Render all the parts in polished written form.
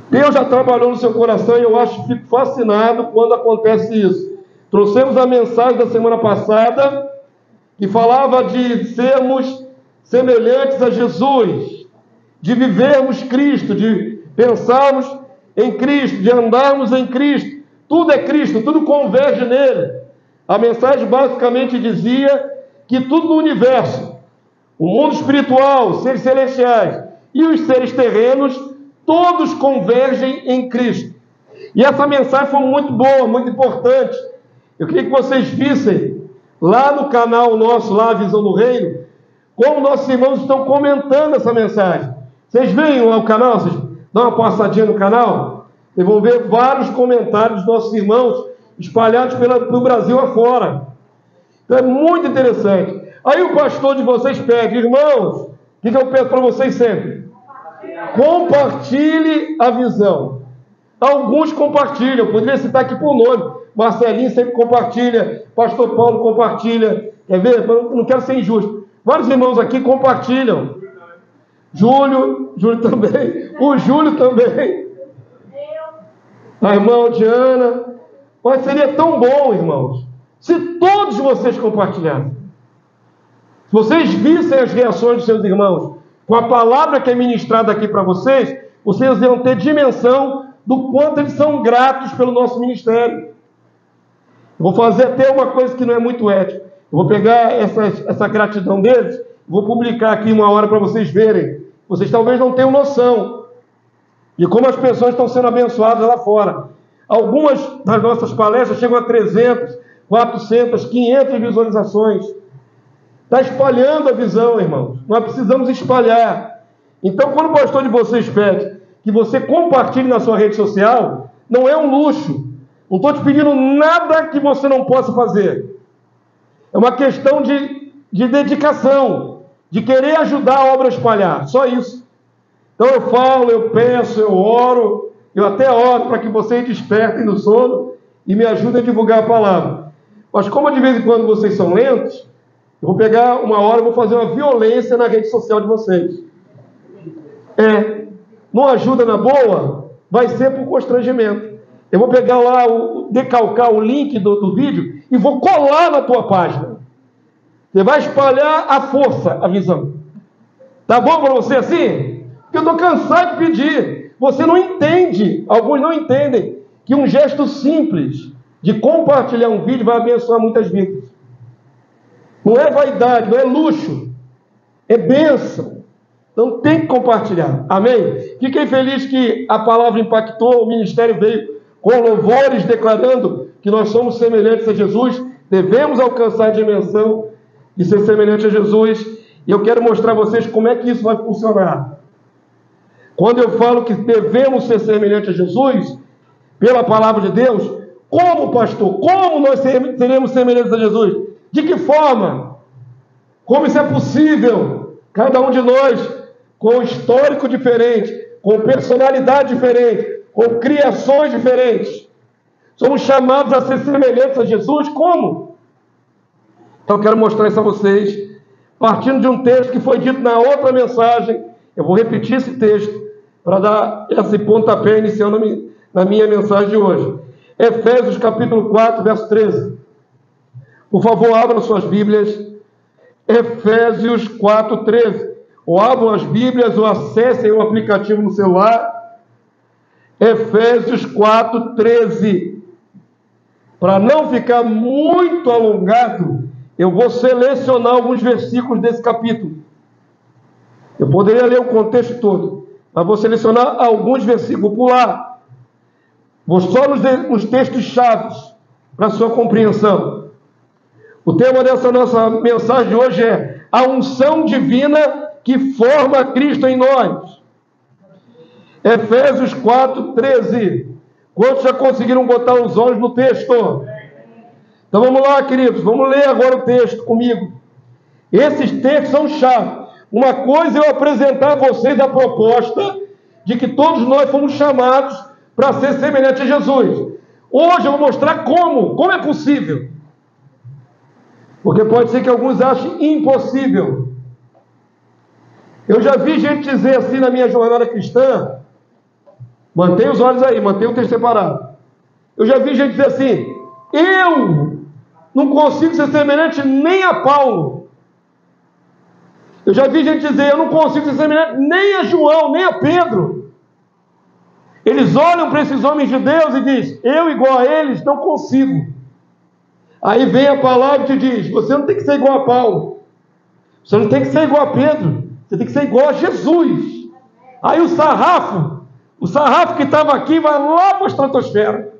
Deus já trabalhou no seu coração e eu fico fascinado quando acontece isso. Trouxemos a mensagem da semana passada que falava de sermos semelhantes a Jesus, de vivermos Cristo, de pensarmos em Cristo, de andarmos em Cristo. Tudo é Cristo, tudo converge nele. A mensagem basicamente dizia que tudo no universo, o mundo espiritual, os seres celestiais e os seres terrenos, todos convergem em Cristo. E essa mensagem foi muito boa, muito importante. Eu queria que vocês vissem lá no canal nosso, lá a Visão do Reino, como nossos irmãos estão comentando essa mensagem. Vocês veem lá o canal? Vocês dão uma passadinha no canal? Vocês vão ver vários comentários dos nossos irmãos espalhados pelo Brasil afora. Então é muito interessante. Aí o pastor de vocês pede, irmãos, o que eu peço para vocês sempre? Compartilhe a visão. Alguns compartilham, eu poderia citar aqui por nome. Marcelinho sempre compartilha, pastor Paulo compartilha. Quer ver? Eu não quero ser injusto. Vários irmãos aqui compartilham. Júlio também. O Júlio também. A irmã Diana. Mas seria tão bom, irmãos, se todos vocês compartilhassem. Se vocês vissem as reações dos seus irmãos com a palavra que é ministrada aqui para vocês, vocês iam ter dimensão do quanto eles são gratos pelo nosso ministério. Eu vou fazer até uma coisa que não é muito ética. Eu vou pegar essa gratidão deles, vou publicar aqui uma hora para vocês verem. Vocês talvez não tenham noção de como as pessoas estão sendo abençoadas lá fora. Algumas das nossas palestras chegam a 300, 400, 500 visualizações. Está espalhando a visão, irmãos. Nós precisamos espalhar. Então, quando o pastor de vocês pede que você compartilhe na sua rede social, não é um luxo. Não estou te pedindo nada que você não possa fazer. É uma questão de dedicação, de querer ajudar a obra a espalhar. Só isso. Então eu falo, eu peço, eu oro, eu até oro para que vocês despertem do sono e me ajudem a divulgar a palavra. Mas como de vez em quando vocês são lentos, eu vou pegar uma hora e vou fazer uma violência na rede social de vocês. Não ajuda na boa, vai ser por constrangimento. Eu vou pegar lá, decalcar o link do vídeo e vou colar na tua página. Você vai espalhar a força, a visão. Tá bom para você assim? Porque eu estou cansado de pedir. Você não entende, alguns não entendem, que um gesto simples de compartilhar um vídeo vai abençoar muitas vidas. Não é vaidade, não é luxo. É bênção. Então tem que compartilhar. Amém? Fiquei feliz que a palavra impactou, o ministério veio com louvores declarando que nós somos semelhantes a Jesus, devemos alcançar a dimensão de ser semelhante a Jesus, e eu quero mostrar a vocês como é que isso vai funcionar. Quando eu falo que devemos ser semelhantes a Jesus, pela palavra de Deus, como, pastor? Como nós seremos semelhantes a Jesus? De que forma? Como isso é possível? Cada um de nós, com histórico diferente, com personalidade diferente, com criações diferentes. Somos chamados a ser semelhantes a Jesus. Como? Então eu quero mostrar isso a vocês, partindo de um texto que foi dito na outra mensagem. Eu vou repetir esse texto para dar esse pontapé inicial na minha mensagem de hoje. Efésios capítulo 4, verso 13. Por favor, abram suas Bíblias. Efésios 4, 13. Ou abram as Bíblias ou acessem o aplicativo no celular. Efésios 4, 13. Para não ficar muito alongado, eu vou selecionar alguns versículos desse capítulo. Eu poderia ler o contexto todo, mas vou selecionar alguns versículos. Vou pular. Vou só nos textos chaves para a sua compreensão. O tema dessa nossa mensagem de hoje é a unção divina que forma Cristo em nós. Efésios 4, 13. Quantos já conseguiram botar os olhos no texto? Então vamos lá, queridos. Vamos ler agora o texto comigo. Esses textos são chave. Uma coisa é eu apresentar a vocês a proposta de que todos nós fomos chamados para ser semelhantes a Jesus. Hoje eu vou mostrar como é possível. Porque pode ser que alguns achem impossível. Eu já vi gente dizer assim na minha jornada cristã, Mantenha os olhos aí, mantenha o texto separado. Eu já vi gente dizer assim: eu não consigo ser semelhante nem a Paulo. Eu já vi gente dizer: eu não consigo ser semelhante nem a João, nem a Pedro. Eles olham para esses homens de Deus e dizem: eu igual a eles não consigo. Aí vem a palavra e te diz: você não tem que ser igual a Paulo, você não tem que ser igual a Pedro, você tem que ser igual a Jesus. Aí o sarrafo que estava aqui vai lá para a estratosfera.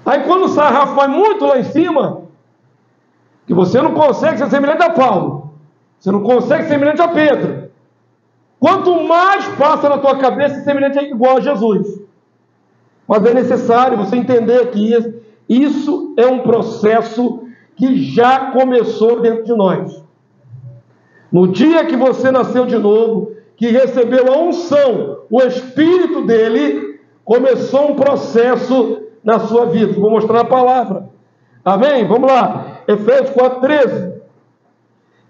Aí quando o sarrafo vai muito lá em cima, que você não consegue ser semelhante a Paulo, você não consegue ser semelhante a Pedro, quanto mais passa na tua cabeça ser semelhante igual a Jesus. Mas é necessário você entender que isso é um processo que já começou dentro de nós. No dia que você nasceu de novo, que recebeu a unção, o Espírito dele, começou um processo na sua vida. Vou mostrar a palavra. Amém? Vamos lá. Efésios 4:13.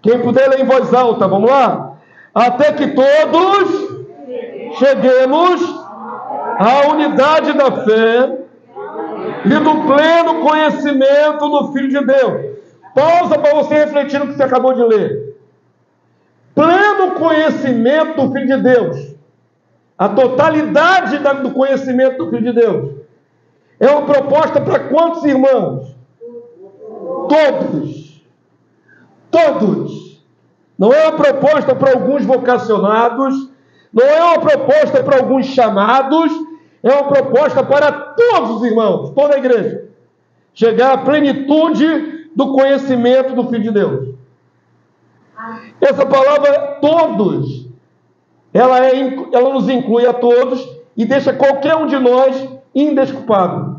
Quem puder ler em voz alta, vamos lá. Até que todos cheguemos à unidade da fé e do pleno conhecimento do Filho de Deus. Pausa para você refletir no que você acabou de ler. Pleno conhecimento do Filho de Deus. A totalidade do conhecimento do Filho de Deus. É uma proposta para quantos irmãos? Todos. Todos. Não é uma proposta para alguns vocacionados, não é uma proposta para alguns chamados, é uma proposta para todos os irmãos, toda a igreja. Chegar à plenitude do conhecimento do Filho de Deus. Essa palavra todos, ela nos inclui a todos e deixa qualquer um de nós indesculpável.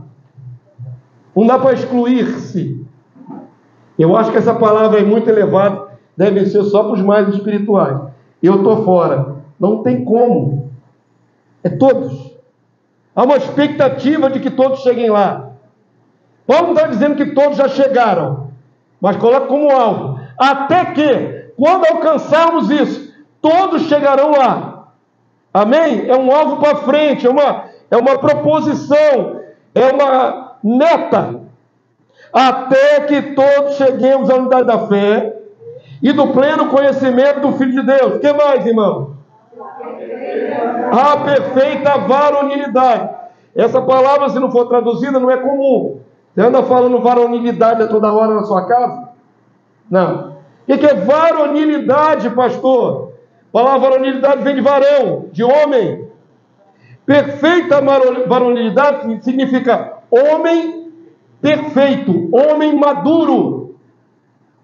Não dá para excluir-se. Eu acho que essa palavra é muito elevada, deve ser só para os mais espirituais. Eu estou fora. Não tem como. É todos. Há uma expectativa de que todos cheguem lá. Paulo não está dizendo que todos já chegaram, mas coloca como alvo. Até que, quando alcançarmos isso, todos chegarão lá. Amém? É um alvo para frente, é uma proposição, é uma meta. Até que todos cheguemos à unidade da fé e do pleno conhecimento do Filho de Deus. O que mais, irmão? A perfeita varonilidade. Essa palavra, se não for traduzida, não é comum. Você anda falando varonilidade a toda hora na sua casa? Não. O que é varonilidade, pastor? A palavra varonilidade vem de varão, de homem. Perfeita varonilidade significa homem perfeito, homem maduro.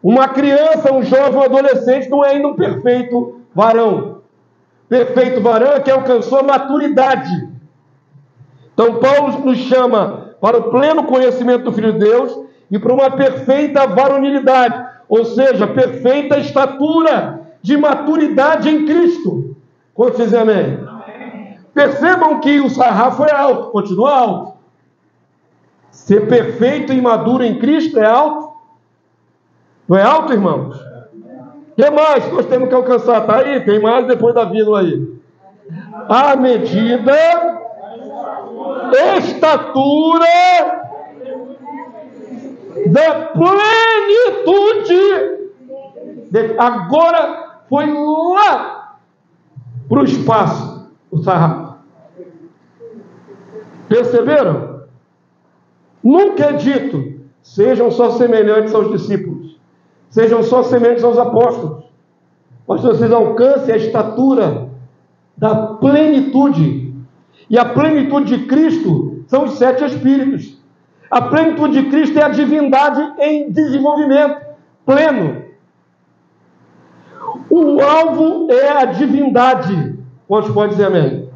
Uma criança, um jovem, um adolescente não é ainda um perfeito varão. Perfeito varão é que alcançou a maturidade. Então Paulo nos chama para o pleno conhecimento do Filho de Deus e para uma perfeita varonilidade, ou seja, perfeita estatura de maturidade em Cristo. Quantos dizem amém? Amém. Percebam que o sarrafo é alto, continua alto. Ser perfeito e maduro em Cristo é alto? Não é alto, irmãos? O que mais nós temos que alcançar? Está aí, tem mais depois da vírgula aí. A medida, estatura da plenitude. Agora foi lá para o espaço, o sarrafo. Perceberam? Nunca é dito, sejam só semelhantes aos discípulos, sejam só semelhantes aos apóstolos, mas vocês alcancem a estatura da plenitude. E a plenitude de Cristo são os 7 Espíritos. A plenitude de Cristo é a divindade em desenvolvimento pleno. O alvo é a divindade. Quantos podem dizer amém?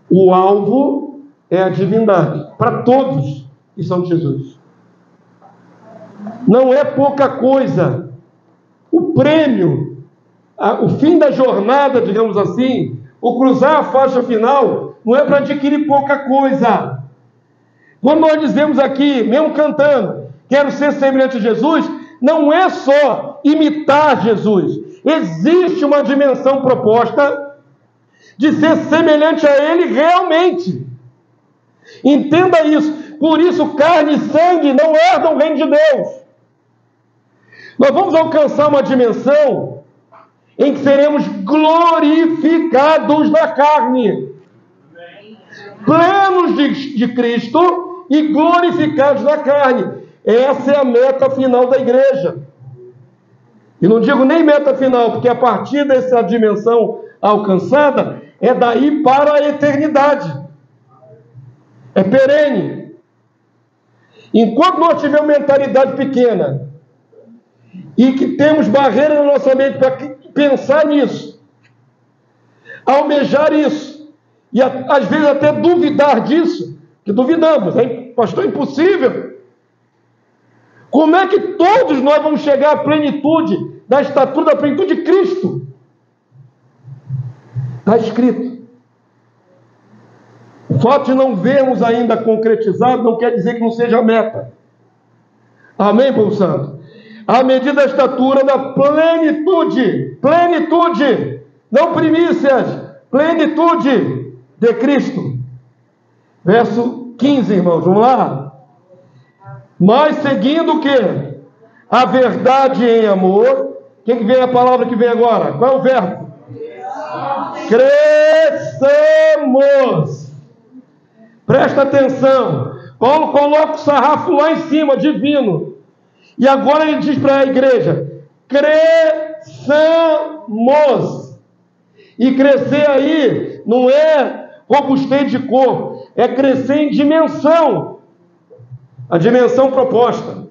O alvo é a divindade para todos que são de Jesus. Não é pouca coisa. O prêmio, o fim da jornada, digamos assim, o cruzar a faixa final, não é para adquirir pouca coisa. Quando nós dizemos aqui, mesmo cantando, quero ser semelhante a Jesus, não é só imitar Jesus. Existe uma dimensão proposta de ser semelhante a Ele realmente. Entenda isso. Por isso, carne e sangue não herdam o reino de Deus. Nós vamos alcançar uma dimensão em que seremos glorificados na carne, plenos de Cristo e glorificados na carne. Essa é a meta final da igreja. E não digo nem meta final, porque a partir dessa dimensão alcançada, é daí para a eternidade. É perene. Enquanto nós tivermos mentalidade pequena e que temos barreiras na nossa mente para pensar nisso, almejar isso, e às vezes até duvidar disso, que duvidamos, pastor, é impossível. Como é que todos nós vamos chegar à plenitude, da estatura da plenitude de Cristo? Está escrito. O fato de não vermos ainda concretizado não quer dizer que não seja a meta. Amém, povo santo? À medida da estatura da plenitude, não primícias, plenitude de Cristo. Verso 15, irmãos, vamos lá. Mas seguindo o quê? A verdade em amor. Quem que vem a palavra que vem agora? Qual é o verbo? Cresçamos. Presta atenção. Paulo coloca o sarrafo lá em cima, divino. E agora ele diz para a igreja: cresçamos. E crescer aí não é robustez de corpo, é crescer em dimensão. A dimensão proposta.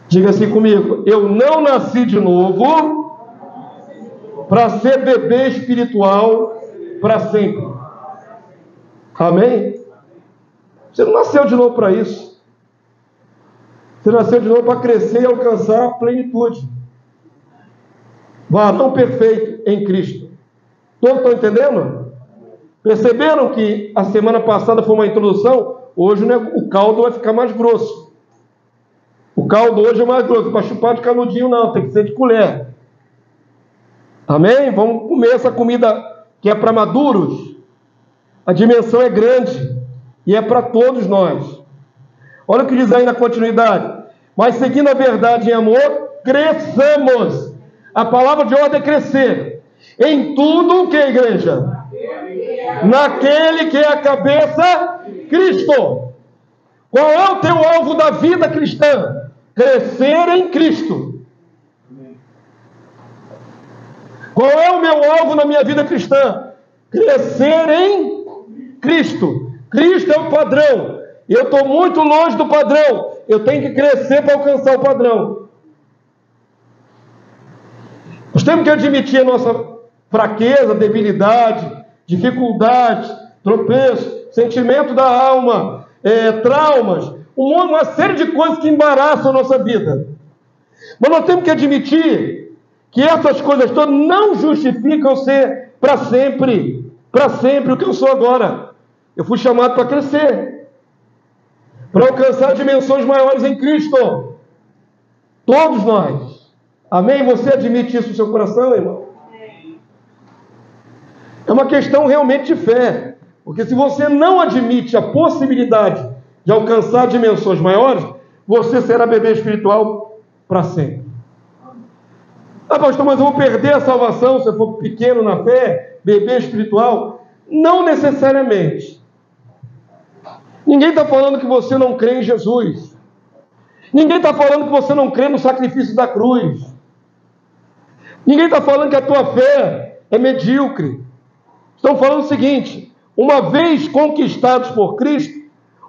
Diga assim comigo: eu não nasci de novo para ser bebê espiritual para sempre. Amém? Você não nasceu de novo para isso. Você nasceu de novo para crescer e alcançar a plenitude. Varão perfeito em Cristo. Todos estão entendendo? Perceberam que a semana passada foi uma introdução? Hoje, né, o caldo vai ficar mais grosso. O caldo hoje é mais grosso. Para chupar de canudinho não, tem que ser de colher. Amém? Vamos comer essa comida que é para maduros. A dimensão é grande e é para todos nós. Olha o que diz aí na continuidade. Mas seguindo a verdade em amor, cresçamos. A palavra de ordem é crescer. Em tudo o que, igreja? Naquele que é a cabeça, Cristo. Qual é o teu alvo da vida cristã? Crescer em Cristo. Qual é o meu alvo na minha vida cristã? Crescer em Cristo. Cristo é o padrão. Eu estou muito longe do padrão. Eu tenho que crescer para alcançar o padrão. Nós temos que admitir a nossa fraqueza, debilidade, dificuldade, tropeço, sentimento da alma, traumas, uma série de coisas que embaraçam a nossa vida. Mas nós temos que admitir que essas coisas todas não justificam ser para sempre o que eu sou agora. Eu fui chamado para crescer, para alcançar dimensões maiores em Cristo. Todos nós. Amém? Você admite isso no seu coração, irmão? É uma questão realmente de fé. Porque se você não admite a possibilidade de alcançar dimensões maiores, você será bebê espiritual para sempre. Ah, pastor, mas eu vou perder a salvação se eu for pequeno na fé, bebê espiritual? Não necessariamente. Ninguém está falando que você não crê em Jesus. Ninguém está falando que você não crê no sacrifício da cruz. Ninguém está falando que a tua fé é medíocre. Estão falando o seguinte: uma vez conquistados por Cristo,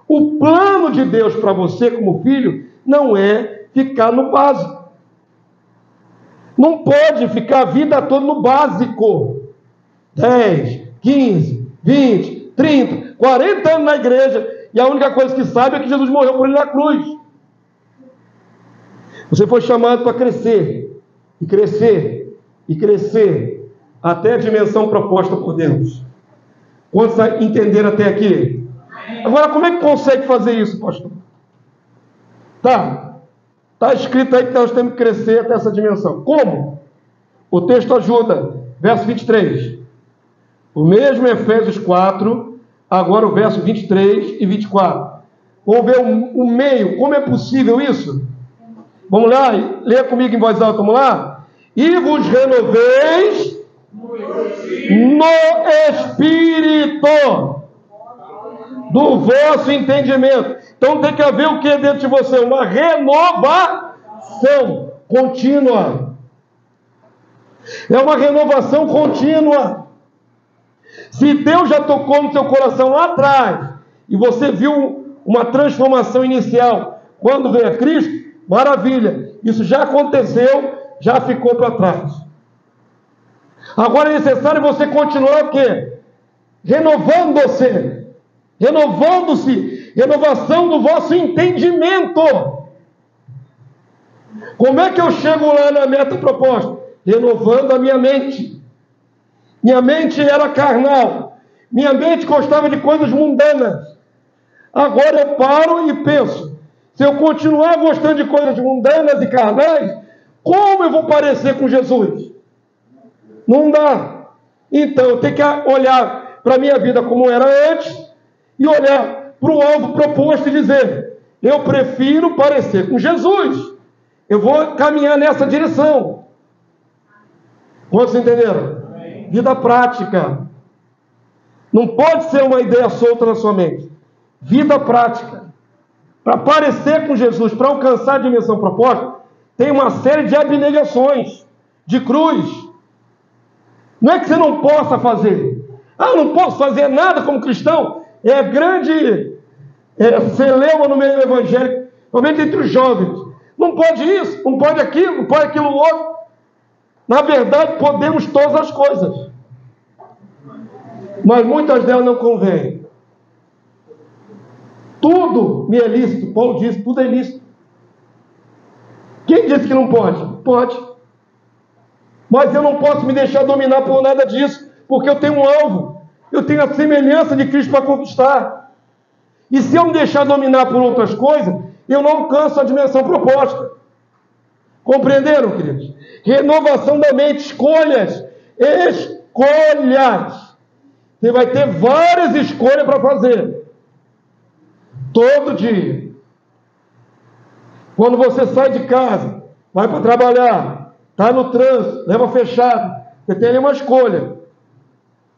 o plano de Deus para você como filho não é ficar no básico. Não pode ficar a vida toda no básico. 10, 15, 20, 30, 40 anos na igreja, e a única coisa que sabe é que Jesus morreu por ele na cruz. Você foi chamado para crescer, e crescer, e crescer, até a dimensão proposta por Deus. Quantos entenderam até aqui? Agora, como é que consegue fazer isso, pastor? Está escrito aí que nós temos que crescer até essa dimensão. Como? O texto ajuda. Verso 23. O mesmo Efésios 4, agora o verso 23 e 24. Vamos ver o meio, como é possível isso? Vamos lá, leia comigo em voz alta, vamos lá? E vos renoveis no Espírito do vosso entendimento. Então tem que haver o que dentro de você? Uma renovação contínua. É uma renovação contínua. Se Deus já tocou no seu coração lá atrás, e você viu uma transformação inicial quando veio a Cristo, maravilha, isso já aconteceu, já ficou para trás. Agora é necessário você continuar o quê? Renovando-se, renovação do vosso entendimento. Como é que eu chego lá na meta proposta? Renovando a minha mente. Minha mente era carnal, minha mente gostava de coisas mundanas. Agora eu paro e penso, se eu continuar gostando de coisas mundanas e carnais, como eu vou parecer com Jesus? Não dá. Então eu tenho que olhar para a minha vida como era antes e olhar para o alvo proposto e dizer, eu prefiro parecer com Jesus. Eu vou caminhar nessa direção. Quantos entenderam? Vida prática. Não pode ser uma ideia solta na sua mente. Vida prática. Para parecer com Jesus, para alcançar a dimensão proposta, tem uma série de abnegações, de cruz. Não é que você não possa fazer. Ah, não posso fazer nada como cristão. É grande celeuma no meio evangélico, principalmente entre os jovens. Não pode isso, não pode aquilo, não pode aquilo outro. Na verdade, podemos todas as coisas. Mas muitas delas não convêm. Tudo me é lícito. Paulo diz, tudo é lícito. Quem disse que não pode? Pode. Mas eu não posso me deixar dominar por nada disso, porque eu tenho um alvo. Eu tenho a semelhança de Cristo para conquistar. E se eu me deixar dominar por outras coisas, eu não alcanço a dimensão proposta. Compreenderam, queridos? Renovação da mente, escolhas. Escolhas. Você vai ter várias escolhas para fazer. Todo dia. Quando você sai de casa, vai para trabalhar, está no trânsito, leva fechado, você tem ali uma escolha.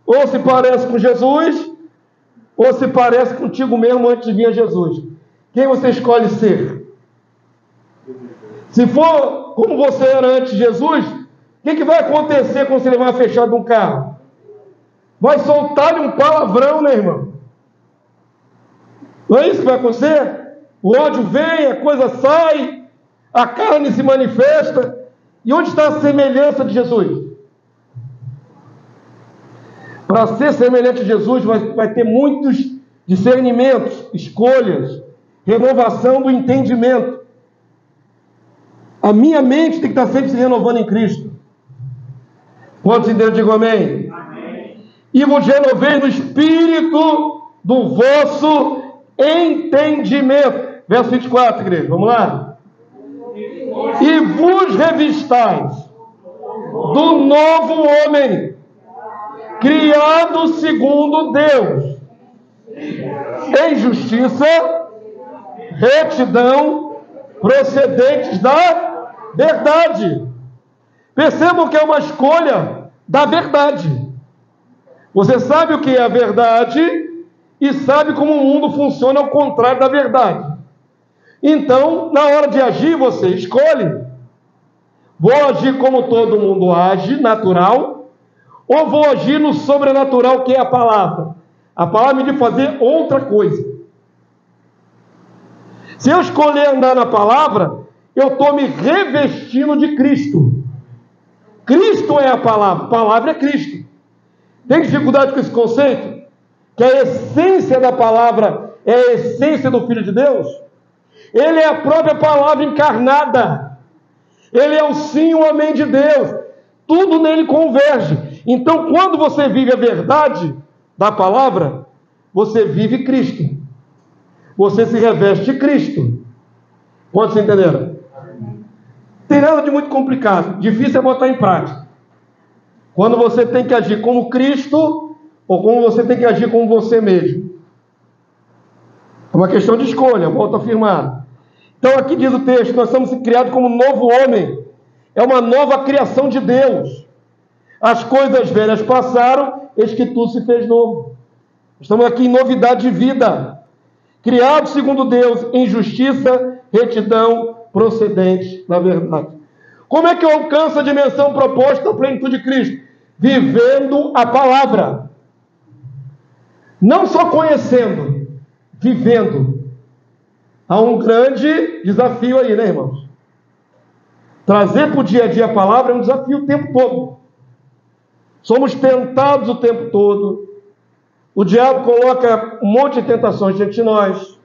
Ou se parece com Jesus, ou se parece contigo mesmo antes de vir a Jesus. Quem você escolhe ser? Se for como você era antes de Jesus, o que vai acontecer quando você levar fechado um carro? Vai soltar-lhe um palavrão, né, irmão? Não é isso que vai acontecer? O ódio vem, a coisa sai, a carne se manifesta. E onde está a semelhança de Jesus? Para ser semelhante a Jesus, vai ter muitos discernimentos, escolhas, renovação do entendimento. A minha mente tem que estar sempre se renovando em Cristo. Quantos entenderam? Digo amém. Amém. E vos renovei no espírito do vosso entendimento. Verso 24, igreja. Vamos lá. E vos revistais do novo homem, criado segundo Deus, em justiça, retidão, procedentes da verdade. Percebam que é uma escolha da verdade. Você sabe o que é a verdade e sabe como o mundo funciona ao contrário da verdade. Então, na hora de agir, você escolhe. Vou agir como todo mundo age, natural, ou vou agir no sobrenatural, que é a palavra. A palavra me diz fazer outra coisa. Se eu escolher andar na palavra, eu estou me revestindo de Cristo. Cristo é a palavra é Cristo. Tem dificuldade com esse conceito? Que a essência da palavra é a essência do Filho de Deus? Ele é a própria palavra encarnada. Ele é o sim, o amém de Deus. Tudo nele converge. Então, quando você vive a verdade da palavra, você vive Cristo. Você se reveste de Cristo. Quantos entenderam? Tem nada de muito complicado. Difícil é botar em prática. Quando você tem que agir como Cristo, ou como você tem que agir com você mesmo. É uma questão de escolha, volto a afirmar. Então aqui diz o texto, nós somos criados como um novo homem. É uma nova criação de Deus. As coisas velhas passaram, eis que tudo se fez novo. Estamos aqui em novidade de vida. Criados segundo Deus, em justiça, retidão, procedente da verdade. Como é que eu alcanço a dimensão proposta da plenitude de Cristo? Vivendo a palavra. Não só conhecendo, vivendo. Há um grande desafio aí, né, irmãos? Trazer para o dia a dia a palavra é um desafio o tempo todo. Somos tentados o tempo todo. O diabo coloca um monte de tentações diante de nós.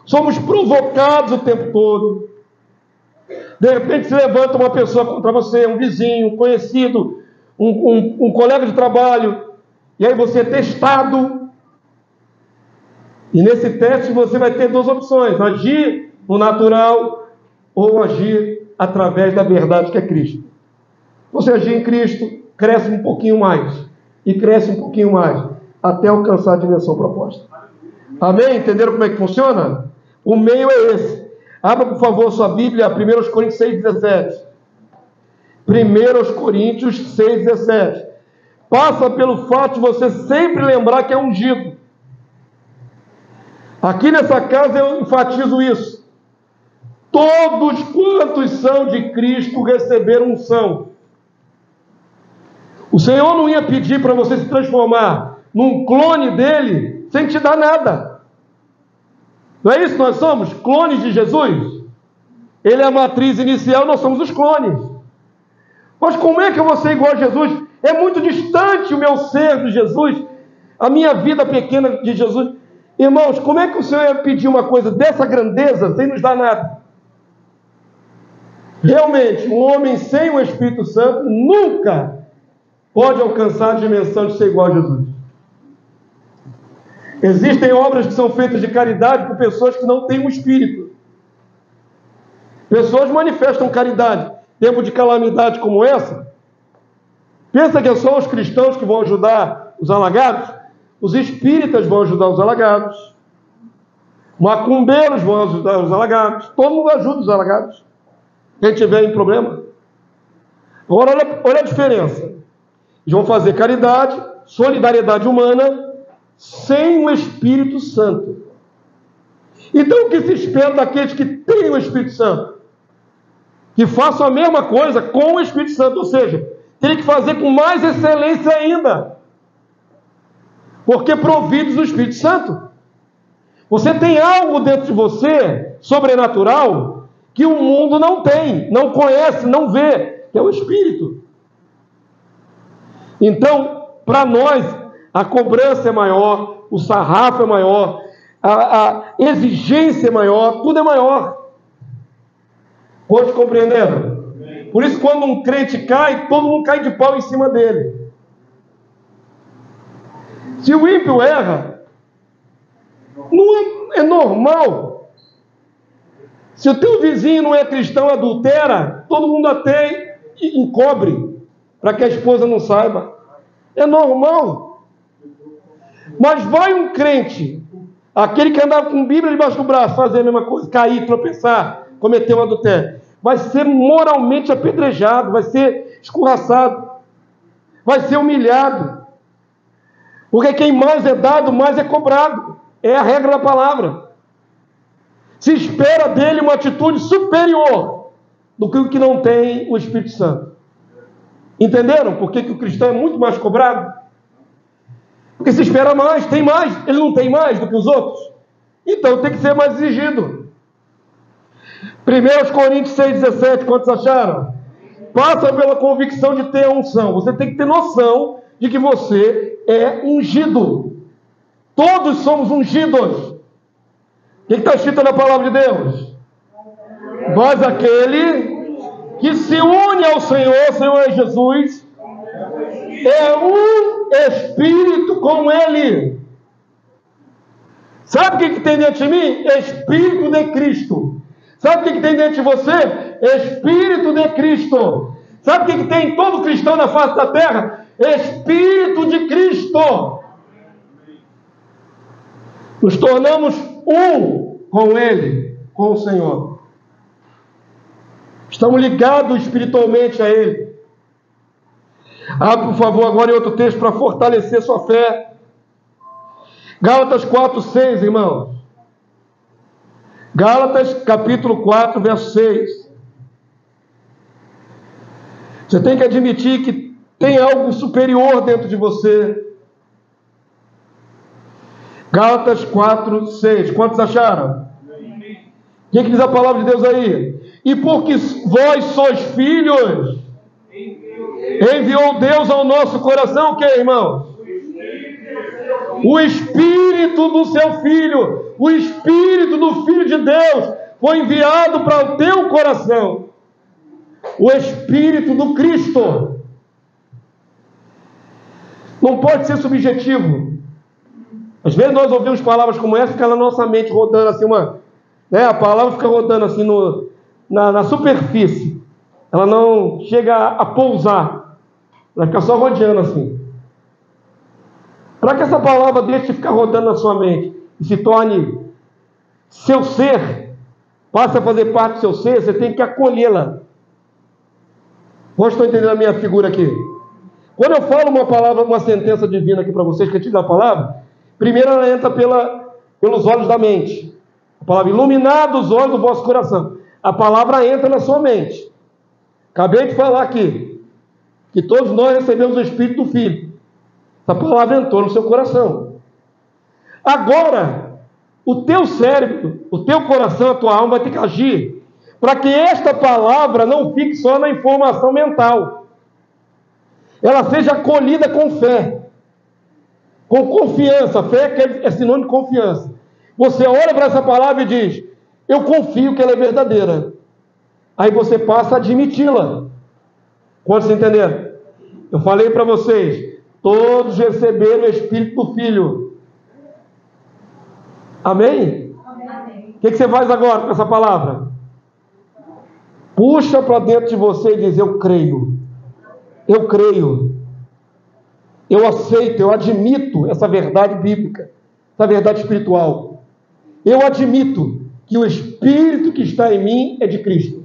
Somos provocados o tempo todo. De repente se levanta uma pessoa contra você, um vizinho, um conhecido, um colega de trabalho, e aí você é testado. E nesse teste você vai ter duas opções: agir no natural ou agir através da verdade que é Cristo. Você agir em Cristo, cresce um pouquinho mais, e cresce um pouquinho mais, até alcançar a dimensão proposta. Amém? Entenderam como é que funciona? O meio é esse. Abra, por favor, sua Bíblia, 1 Coríntios 6,17. 1 Coríntios 6,17. Passa pelo fato de você sempre lembrar que é ungido. Aqui nessa casa eu enfatizo isso. Todos quantos são de Cristo receberam unção. O Senhor não ia pedir para você se transformar num clone dele sem te dar nada. Não é isso que nós somos? Clones de Jesus? Ele é a matriz inicial, nós somos os clones. Mas como é que eu vou ser igual a Jesus? É muito distante o meu ser de Jesus, a minha vida pequena de Jesus. Irmãos, como é que o Senhor ia pedir uma coisa dessa grandeza sem nos dar nada? Realmente, um homem sem o Espírito Santo nunca pode alcançar a dimensão de ser igual a Jesus. Existem obras que são feitas de caridade por pessoas que não têm um Espírito. Pessoas manifestam caridade. Tempo de calamidade como essa, pensa que é só os cristãos que vão ajudar os alagados? Os espíritas vão ajudar os alagados. Macumbeiros vão ajudar os alagados. Todo mundo ajuda os alagados. Quem tiver em problema. Agora, olha a diferença. Eles vão fazer caridade, solidariedade humana, sem o Espírito Santo. Então, o que se espera daqueles que têm o Espírito Santo? Que façam a mesma coisa com o Espírito Santo. Ou seja, tem que fazer com mais excelência ainda. Porque providos do Espírito Santo. Você tem algo dentro de você, sobrenatural, que o mundo não tem, não conhece, não vê, que é o Espírito. Então, para nós, a cobrança é maior, o sarrafo é maior, a exigência é maior, tudo é maior. Pode compreender? Por isso, quando um crente cai, todo mundo cai de pau em cima dele. Se o ímpio erra, não é normal. Se o teu vizinho não é cristão, adultera, todo mundo até encobre, para que a esposa não saiba. É normal. Mas vai um crente, aquele que andava com Bíblia debaixo do braço, fazer a mesma coisa, cair, tropeçar, cometer um adultério, vai ser moralmente apedrejado, vai ser escorraçado, vai ser humilhado. Porque quem mais é dado, mais é cobrado. É a regra da palavra. Se espera dele uma atitude superior do que o que não tem o Espírito Santo. Entenderam por que o cristão é muito mais cobrado? Porque se espera mais, tem mais. Ele não tem mais do que os outros. Então tem que ser mais exigido. 1 Coríntios 6,17, quantos acharam? Passa pela convicção de ter a unção. Você tem que ter noção de que você é ungido. Todos somos ungidos. O que está escrito na palavra de Deus? Mas aquele que se une ao Senhor, o Senhor é Jesus, é um Espírito com Ele. Sabe o que tem dentro de mim? Espírito de Cristo. Sabe o que tem dentro de você? Espírito de Cristo. Sabe o que tem em todo cristão na face da terra? Espírito de Cristo. Nos tornamos um com Ele, com o Senhor. Estamos ligados espiritualmente a Ele. Abre, por favor, agora em outro texto para fortalecer sua fé. Gálatas 4:6, irmãos. Gálatas, capítulo 4, verso 6. Você tem que admitir que tem algo superior dentro de você. Gálatas 4, 6. Quantos acharam? O que diz a palavra de Deus aí? E porque vós sois filhos, enviou Deus ao nosso coração o que, irmãos? O Espírito do seu Filho. O Espírito do Filho de Deus foi enviado para o teu coração. O Espírito do Cristo. Não pode ser subjetivo. Às vezes nós ouvimos palavras como essa, fica na nossa mente rodando assim, a palavra fica rodando assim na superfície. Ela não chega a pousar. Ela fica só rodeando assim. Para que essa palavra deixe de ficar rodando na sua mente e se torne seu ser, passe a fazer parte do seu ser, você tem que acolhê-la. Vocês estão entendendo a minha figura aqui? Quando eu falo uma palavra, uma sentença divina aqui para vocês, que eu te dou a palavra, primeiro ela entra pelos olhos da mente. A palavra iluminados os olhos do vosso coração. A palavra entra na sua mente. Acabei de falar aqui que todos nós recebemos o Espírito do Filho. Essa palavra entrou no seu coração. Agora, o teu cérebro, o teu coração, a tua alma vai ter que agir para que esta palavra não fique só na informação mental. Ela seja acolhida com fé, com confiança. Fé é sinônimo de confiança. Você olha para essa palavra e diz: eu confio que ela é verdadeira. Aí você passa a admiti-la. Quantos entenderam? Eu falei para vocês, todos receberam o Espírito do Filho. Amém? Amém. O que você faz agora com essa palavra? Puxa para dentro de você e diz: eu creio. Eu creio. Eu aceito, eu admito essa verdade bíblica, essa verdade espiritual. Eu admito que o Espírito que está em mim é de Cristo.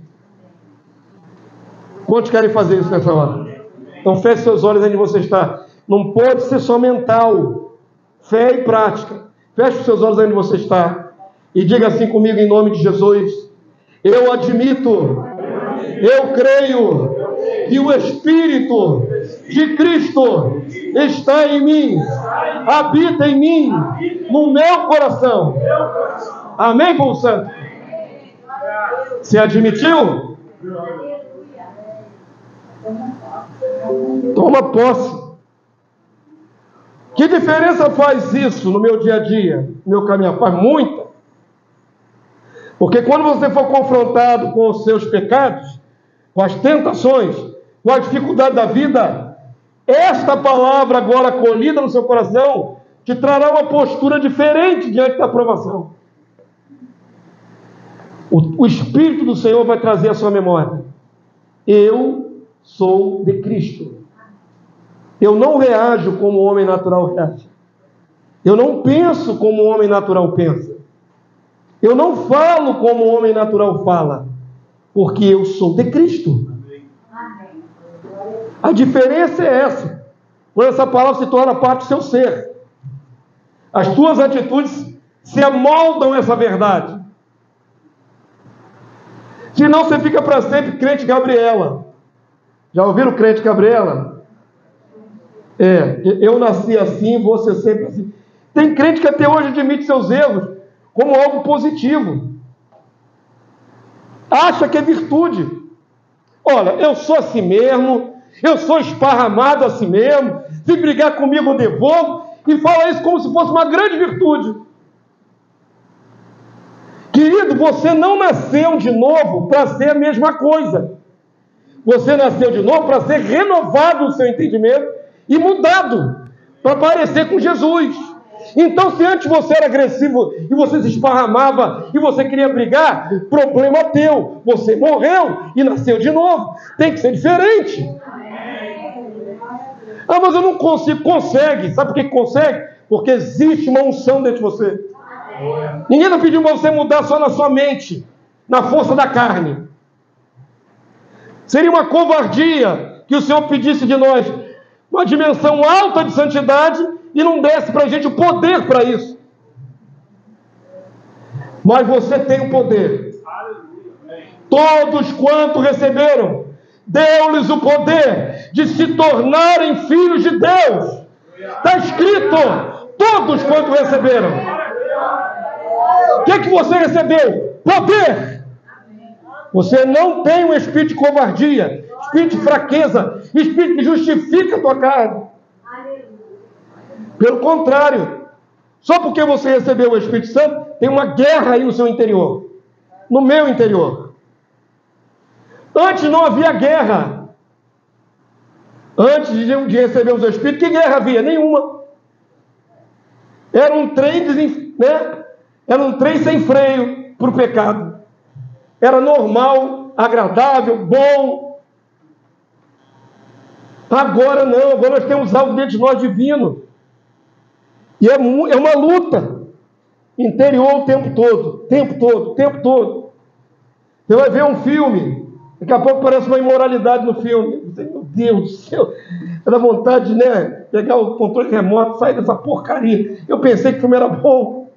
Quantos querem fazer isso nessa hora? Então feche seus olhos onde você está. Não pode ser só mental. Fé e prática. Feche os seus olhos onde você está. E diga assim comigo em nome de Jesus: eu admito, eu creio que o Espírito de Cristo está em mim, habita em mim, no meu coração. Amém, povo santo? Você admitiu? Toma posse. Que diferença faz isso no meu dia a dia, no meu caminhar? Faz muita. Porque quando você for confrontado com os seus pecados, com as tentações, com a dificuldade da vida, esta palavra agora acolhida no seu coração te trará uma postura diferente diante da provação. O Espírito do Senhor vai trazer a sua memória: eu sou de Cristo. Eu não reajo como o homem natural reage. Eu não penso como o homem natural pensa. Eu não falo como o homem natural fala, porque eu sou de Cristo. A diferença é essa. Quando essa palavra se torna parte do seu ser, as tuas atitudes se amoldam a essa verdade. Senão você fica para sempre crente Gabriela. Já ouviram crente Gabriela? Eu nasci assim, vou ser sempre assim. Tem crente que até hoje admite seus erros como algo positivo. Acha que é virtude. Olha, eu sou assim mesmo, eu sou esparramado assim mesmo, se brigar comigo eu devolvo, e fala isso como se fosse uma grande virtude. Querido, você não nasceu de novo para ser a mesma coisa. Você nasceu de novo para ser renovado no seu entendimento e mudado para parecer com Jesus. Então, se antes você era agressivo e você se esparramava e você queria brigar, problema teu. Você morreu e nasceu de novo. Tem que ser diferente. Ah, mas eu não consigo. Consegue. Sabe por que consegue? Porque existe uma unção dentro de você. Ninguém está pedindo para você mudar só na sua mente, na força da carne. Seria uma covardia que o Senhor pedisse de nós uma dimensão alta de santidade e não desse para a gente o poder para isso. Mas você tem o poder. Todos quanto receberam, deu-lhes o poder de se tornarem filhos de Deus. Está escrito, todos quanto receberam. O que você recebeu? Poder. Você não tem um espírito de covardia, espírito de fraqueza, espírito que justifica a tua carne. Pelo contrário, só porque você recebeu o Espírito Santo, tem uma guerra aí no seu interior, no meu interior. Antes não havia guerra. Antes de recebermos o Espírito, que guerra havia? Nenhuma. Era um trem, Era um trem sem freio para o pecado. Era normal, agradável, bom. Agora não, agora nós temos algo dentro de nós divino. E é uma luta interior o tempo todo. Você vai ver um filme, daqui a pouco parece uma imoralidade no filme. Meu Deus do céu, dá vontade de pegar o controle remoto, sair dessa porcaria. Eu pensei que o filme era bom.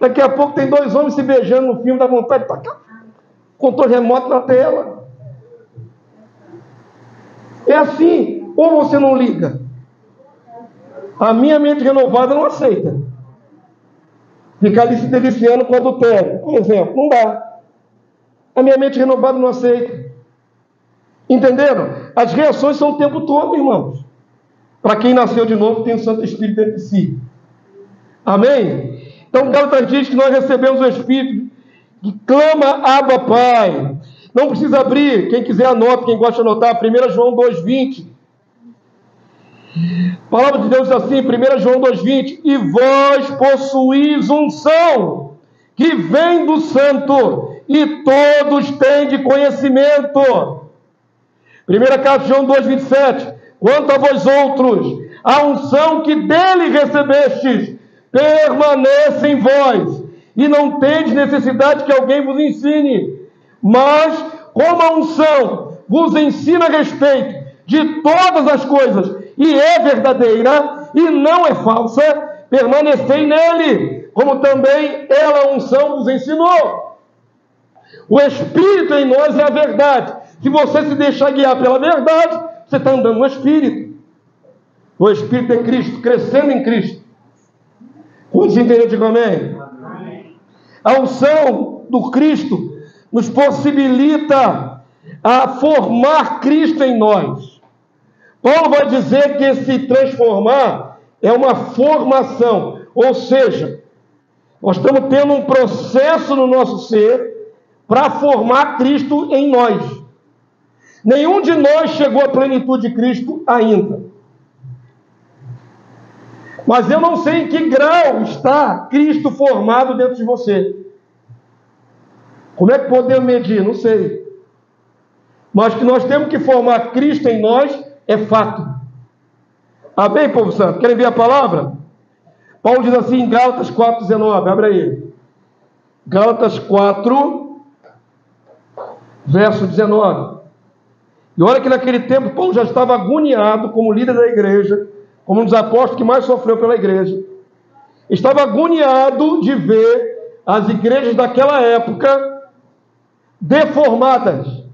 Daqui a pouco tem 2 homens se beijando no filme, dá vontade de tacar controle remoto na tela. É assim, ou você não liga. A minha mente renovada não aceita ficar ali se deliciando com adultério, por exemplo, não dá. A minha mente renovada não aceita. Entenderam? As reações são o tempo todo, irmãos. Para quem nasceu de novo, tem o Santo Espírito dentro de si. Amém? Então, Gálatas diz que nós recebemos o Espírito que clama, Abba, Pai. Não precisa abrir, quem quiser anota, quem gosta de anotar, 1 João 2,20. A palavra de Deus diz assim, 1 João 2,20. E vós possuís unção que vem do Santo, e todos têm de conhecimento. 1 carta de João 2,27. Quanto a vós outros, a unção que dele recebestes permanece em vós, e não tendes necessidade que alguém vos ensine. Mas, como a unção vos ensina a respeito de todas as coisas, e é verdadeira, e não é falsa, permanecei nele, como também ela, a unção, vos ensinou. O Espírito em nós é a verdade. Se você se deixar guiar pela verdade, você está andando no Espírito. O Espírito é Cristo, crescendo em Cristo. Quantos entenderam? Digo amém? A unção do Cristo nos possibilita a formar Cristo em nós. Paulo vai dizer que esse transformar é uma formação, ou seja, nós estamos tendo um processo no nosso ser para formar Cristo em nós. Nenhum de nós chegou à plenitude de Cristo ainda. Mas eu não sei em que grau está Cristo formado dentro de você. Como é que podemos medir? Não sei. Mas que nós temos que formar Cristo em nós é fato. Amém, povo santo? Querem ver a palavra? Paulo diz assim em Gálatas 4,19. Abre aí. Gálatas 4, verso 19. E olha que naquele tempo Paulo já estava agoniado como líder da igreja, como um dos apóstolos que mais sofreu pela igreja. Estava agoniado de ver as igrejas daquela época deformadas.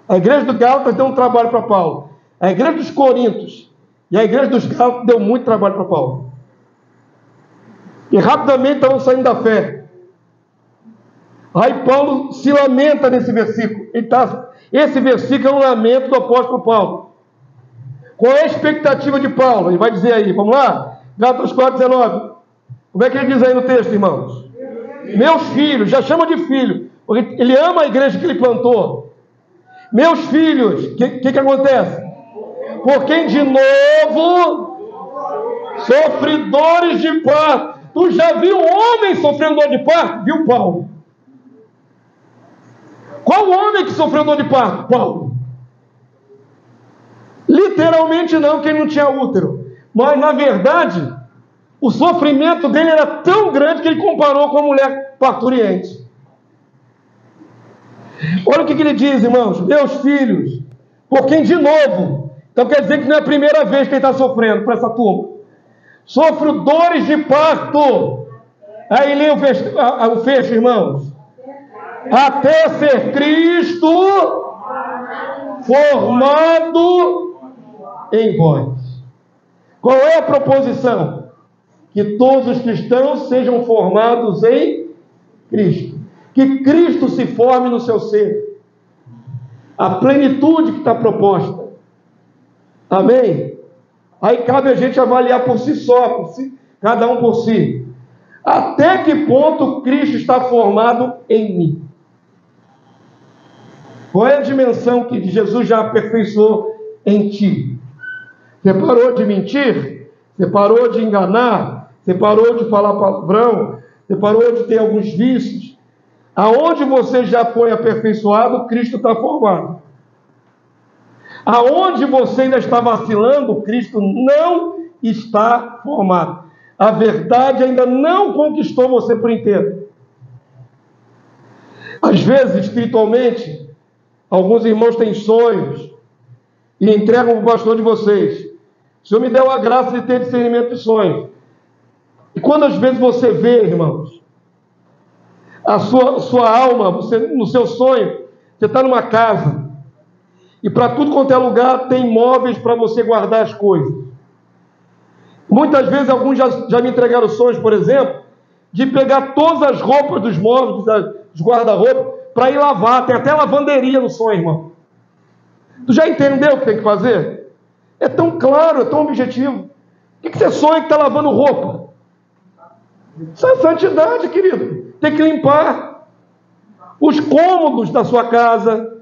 A igreja do Gálatas deu um trabalho para Paulo. A igreja dos Coríntios e a igreja dos Gálatas deu muito trabalho para Paulo. E rapidamente estavam saindo da fé. Aí Paulo se lamenta nesse versículo. Esse versículo é um lamento do apóstolo Paulo. Qual é a expectativa de Paulo? Ele vai dizer aí, vamos lá? Gálatas 4,19. Como é que ele diz aí no texto, irmãos? Meus filhos, já chama de filho, porque ele ama a igreja que ele plantou. Meus filhos, o que acontece? Por quem de novo, sofredores de parto. Tu já viu um homem sofrendo dor de parto? Viu Paulo? Qual homem que sofreu dor de parto? Paulo. Literalmente não, que ele não tinha útero. Mas, na verdade, O sofrimento dele era tão grande que ele comparou com a mulher parturiente. Olha o que ele diz, irmãos: meus filhos, por quem de novo, então quer dizer que não é a primeira vez que ele está sofrendo para essa turma. Sofro dores de parto. Aí lê o fecho, irmãos. Até ser Cristo formado em vós. Qual é a proposição? Que todos os cristãos sejam formados em Cristo. Que Cristo se forme no seu ser. A plenitude que está proposta. Amém? Aí cabe a gente avaliar por si só, cada um por si. Até que ponto Cristo está formado em mim? Qual é a dimensão que Jesus já aperfeiçoou em ti? Você parou de mentir? Você parou de enganar? Você parou de falar palavrão? Você parou de ter alguns vícios? Aonde você já foi aperfeiçoado, Cristo está formado. Aonde você ainda está vacilando, Cristo não está formado. A verdade ainda não conquistou você por inteiro. Às vezes, espiritualmente, alguns irmãos têm sonhos e entregam para o pastor de vocês. O Senhor me deu a graça de ter discernimento de sonhos. E quando às vezes você vê, irmãos, a sua alma, no seu sonho, você está numa casa, e para tudo quanto é lugar tem móveis para você guardar as coisas. Muitas vezes alguns já me entregaram sonhos, por exemplo, de pegar todas as roupas dos móveis, dos guarda-roupa, para ir lavar. Tem até lavanderia no sonho, irmão. Tu já entendeu o que tem que fazer? É tão claro, é tão objetivo. O que você sonha que está lavando roupa? Isso é santidade, querido. Tem que limpar os cômodos da sua casa,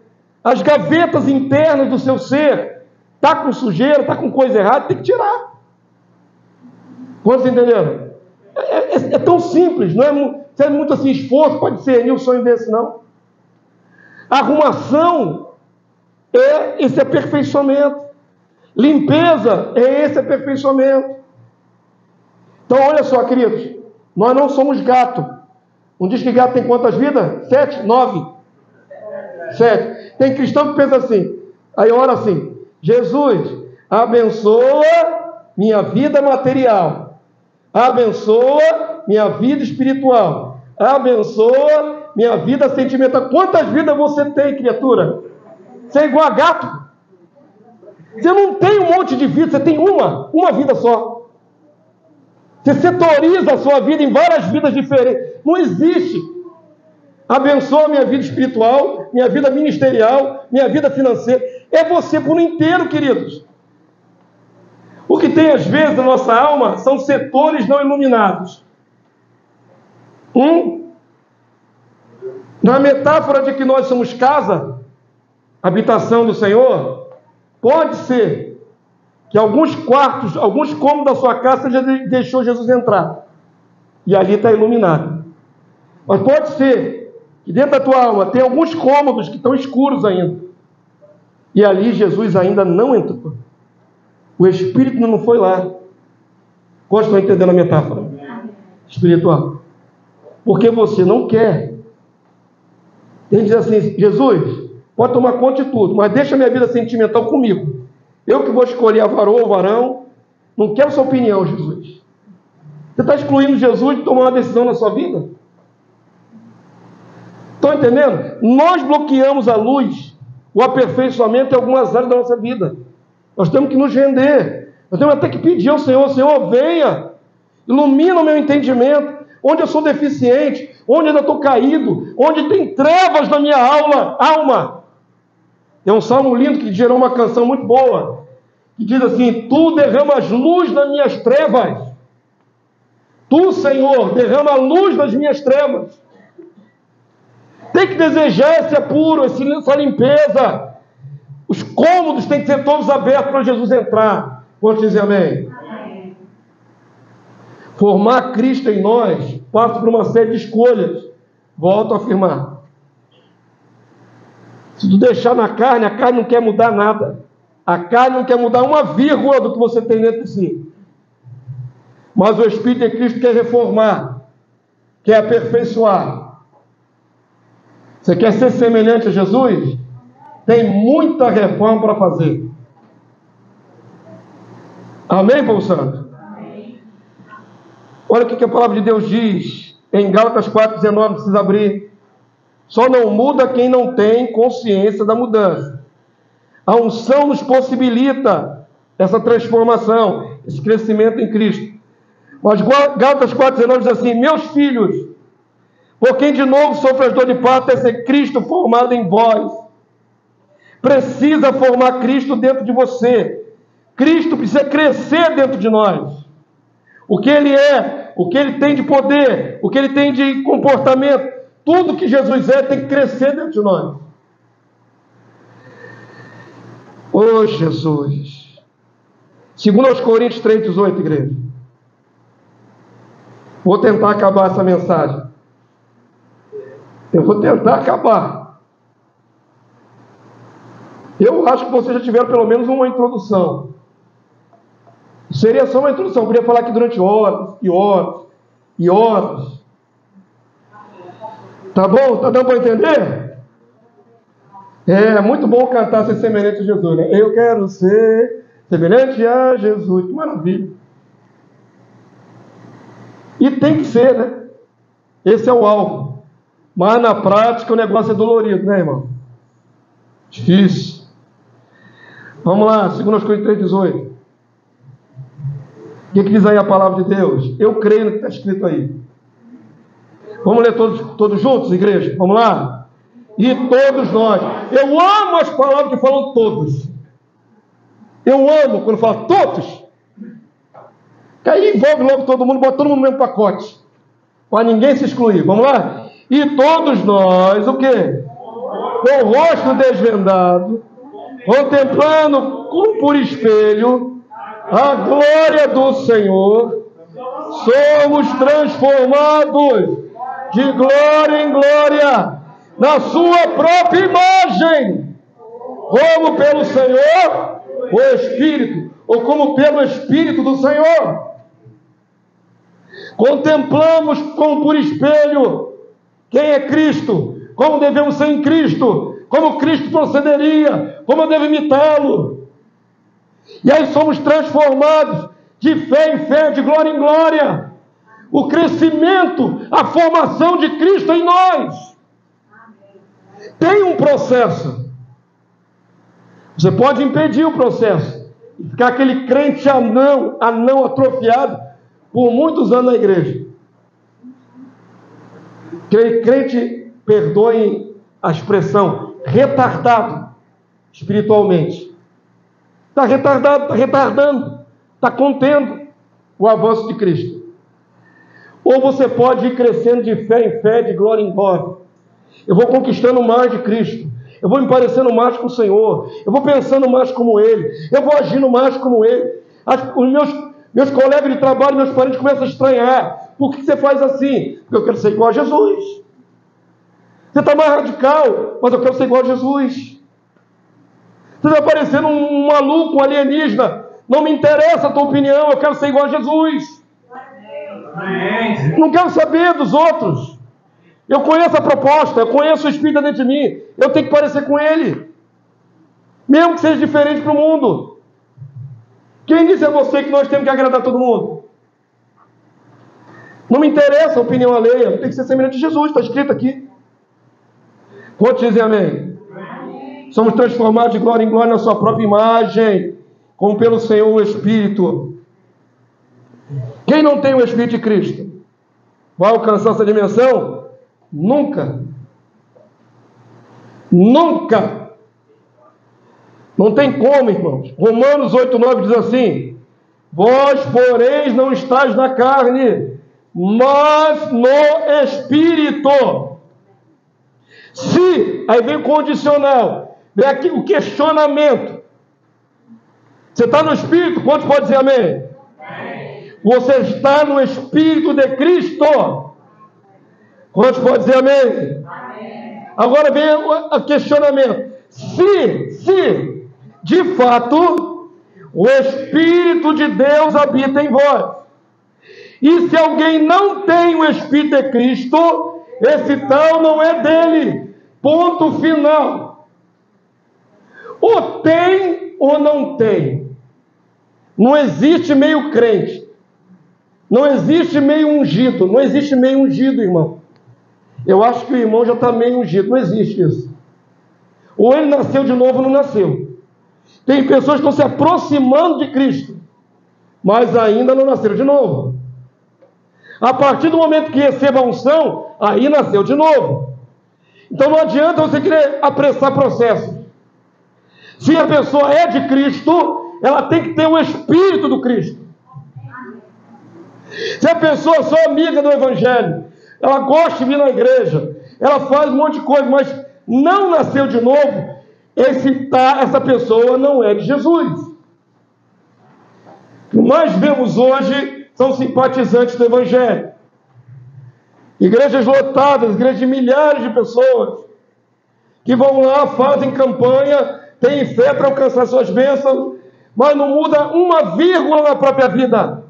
as gavetas internas do seu ser. Está com sujeira, está com coisa errada, tem que tirar. Quantos entenderam? É tão simples, não é muito assim esforço para discernir um sonho desse, não. Arrumação é esse aperfeiçoamento. Limpeza é esse aperfeiçoamento. Então, olha só, queridos, nós não somos gato. Não diz que gato tem quantas vidas? 7? 9? 7. Tem cristão que pensa assim, aí ora assim: Jesus, abençoa minha vida material, abençoa minha vida espiritual, abençoa minha vida sentimental. Quantas vidas você tem, criatura? Você é igual a gato. Você não tem um monte de vida, você tem uma vida só. Você setoriza a sua vida em várias vidas diferentes. Não existe. Abençoa minha vida espiritual, minha vida ministerial, minha vida financeira. É você por inteiro, queridos. O que tem às vezes na nossa alma são setores não iluminados. Na metáfora de que nós somos casa, habitação do Senhor, pode ser que alguns quartos, alguns cômodos da sua casa já deixou Jesus entrar. E ali está iluminado. Mas pode ser que dentro da tua alma tem alguns cômodos que estão escuros ainda. E ali Jesus ainda não entrou. O Espírito não foi lá. Quantos estão entendendo a metáfora espiritual? Porque você não quer. Tem que dizer assim: Jesus, pode tomar conta de tudo, mas deixa minha vida sentimental comigo. Eu que vou escolher a varoa ou varão. Não quero sua opinião, Jesus. Você está excluindo Jesus de tomar uma decisão na sua vida? Estão entendendo? Nós bloqueamos a luz, o aperfeiçoamento em algumas áreas da nossa vida. Nós temos que nos render. Nós temos até que pedir ao Senhor: Senhor, venha, ilumina o meu entendimento, onde eu sou deficiente, onde eu estou caído, onde tem trevas na minha alma. É um salmo lindo que gerou uma canção muito boa, que diz assim: Tu derramas luz nas minhas trevas. Tu, Senhor, derrama a luz nas minhas trevas. Tem que desejar esse apuro, essa limpeza. Os cômodos têm que ser todos abertos para Jesus entrar. Pode dizer amém? Amém. Formar Cristo em nós passa por uma série de escolhas. Volto a afirmar. Se tu deixar na carne, a carne não quer mudar nada. A carne não quer mudar uma vírgula do que você tem dentro de si. Mas o Espírito de Cristo quer reformar, quer aperfeiçoar. Você quer ser semelhante a Jesus? Tem muita reforma para fazer. Amém, povo santo? Amém. Olha o que a palavra de Deus diz em Gálatas 4,19, não precisa abrir. Só não muda quem não tem consciência da mudança. A unção nos possibilita essa transformação, esse crescimento em Cristo. Mas Gálatas 4,19 diz assim: meus filhos, por quem de novo sofre as dor de parto, é ser Cristo formado em vós. Precisa formar Cristo dentro de você. Cristo precisa crescer dentro de nós. O que Ele é, o que Ele tem de poder, o que Ele tem de comportamento, tudo que Jesus é tem que crescer dentro de nós. Oh, Jesus. 2 Coríntios 3,18, igreja. Vou tentar acabar essa mensagem. Eu vou tentar acabar. Eu acho que vocês já tiveram pelo menos uma introdução. Seria só uma introdução. Eu poderia falar aqui durante horas e horas e horas. Tá bom? Tá dando para entender? É muito bom cantar ser semelhante a Jesus, né? Eu quero ser semelhante a Jesus. Que maravilha. E tem que ser, né? Esse é o alvo. Mas na prática o negócio é dolorido, né, irmão? Difícil. Vamos lá, 2 Coríntios 3,18. O que diz aí a palavra de Deus? Eu creio no que está escrito aí. Vamos ler todos juntos, igreja? Vamos lá? E todos nós. Eu amo as palavras que falam todos. Eu amo quando fala todos. Que aí envolve logo todo mundo, bota todo mundo no mesmo pacote. Para ninguém se excluir. Vamos lá? E todos nós, o quê? Com o rosto desvendado, contemplando como por espelho a glória do Senhor, somos transformados de glória em glória na sua própria imagem, como pelo Senhor o Espírito, ou como pelo Espírito do Senhor. Contemplamos como por espelho quem é Cristo, como devemos ser em Cristo, como Cristo procederia, como eu devo imitá-lo. E aí somos transformados de fé em fé, de glória em glória. O crescimento, a formação de Cristo em nós. Tem um processo. Você pode impedir o processo e ficar aquele crente anão atrofiado por muitos anos na igreja. Aquele crente, perdoem a expressão, retardado espiritualmente. Está retardado, está retardando, está contendo o avanço de Cristo. Ou você pode ir crescendo de fé em fé, de glória em glória. Eu vou conquistando mais de Cristo. Eu vou me parecendo mais com o Senhor. Eu vou pensando mais como Ele. Eu vou agindo mais como Ele. Os meus colegas de trabalho, meus parentes começam a estranhar. Por que você faz assim? Porque eu quero ser igual a Jesus. Você está mais radical, mas eu quero ser igual a Jesus. Você está parecendo um maluco, um alienígena. Não me interessa a tua opinião, eu quero ser igual a Jesus. Amém. Não quero saber dos outros. Eu conheço a proposta, eu conheço o Espírito dentro de mim. Eu tenho que parecer com Ele. Mesmo que seja diferente para o mundo. Quem disse a você que nós temos que agradar todo mundo? Não me interessa a opinião alheia. Tem que ser semelhante a Jesus, está escrito aqui. Quantos dizem amém? Amém? Somos transformados de glória em glória na sua própria imagem, como pelo Senhor o Espírito. Quem não tem o Espírito de Cristo vai alcançar essa dimensão? Nunca. Nunca. Não tem como, irmãos. Romanos 8,9 diz assim: vós, porém, não estáis na carne, mas no Espírito. Se, aí vem o condicional, vem aqui o questionamento. Você está no Espírito? Quantos pode dizer amém? Amém. Você está no Espírito de Cristo? Quantos pode dizer amém? Amém. Agora vem o questionamento. Se, de fato, o Espírito de Deus habita em vós. E se alguém não tem o Espírito de Cristo, esse tal não é dele. Ponto final. Ou tem ou não tem. Não existe meio crente. Não existe meio ungido. Não existe meio ungido, irmão. Eu acho que o irmão já está meio ungido. Não existe isso. Ou ele nasceu de novo ou não nasceu. Tem pessoas que estão se aproximando de Cristo, mas ainda não nasceram de novo. A partir do momento que receba a unção, aí nasceu de novo. Então não adianta você querer apressar processo. Se a pessoa é de Cristo, ela tem que ter o Espírito do Cristo. Se a pessoa é só amiga do Evangelho, ela gosta de vir na igreja, ela faz um monte de coisa, mas não nasceu de novo, essa pessoa não é de Jesus. O que nós vemos hoje são simpatizantes do Evangelho. Igrejas lotadas, igrejas de milhares de pessoas, que vão lá, fazem campanha, têm fé para alcançar suas bênçãos, mas não muda uma vírgula na própria vida.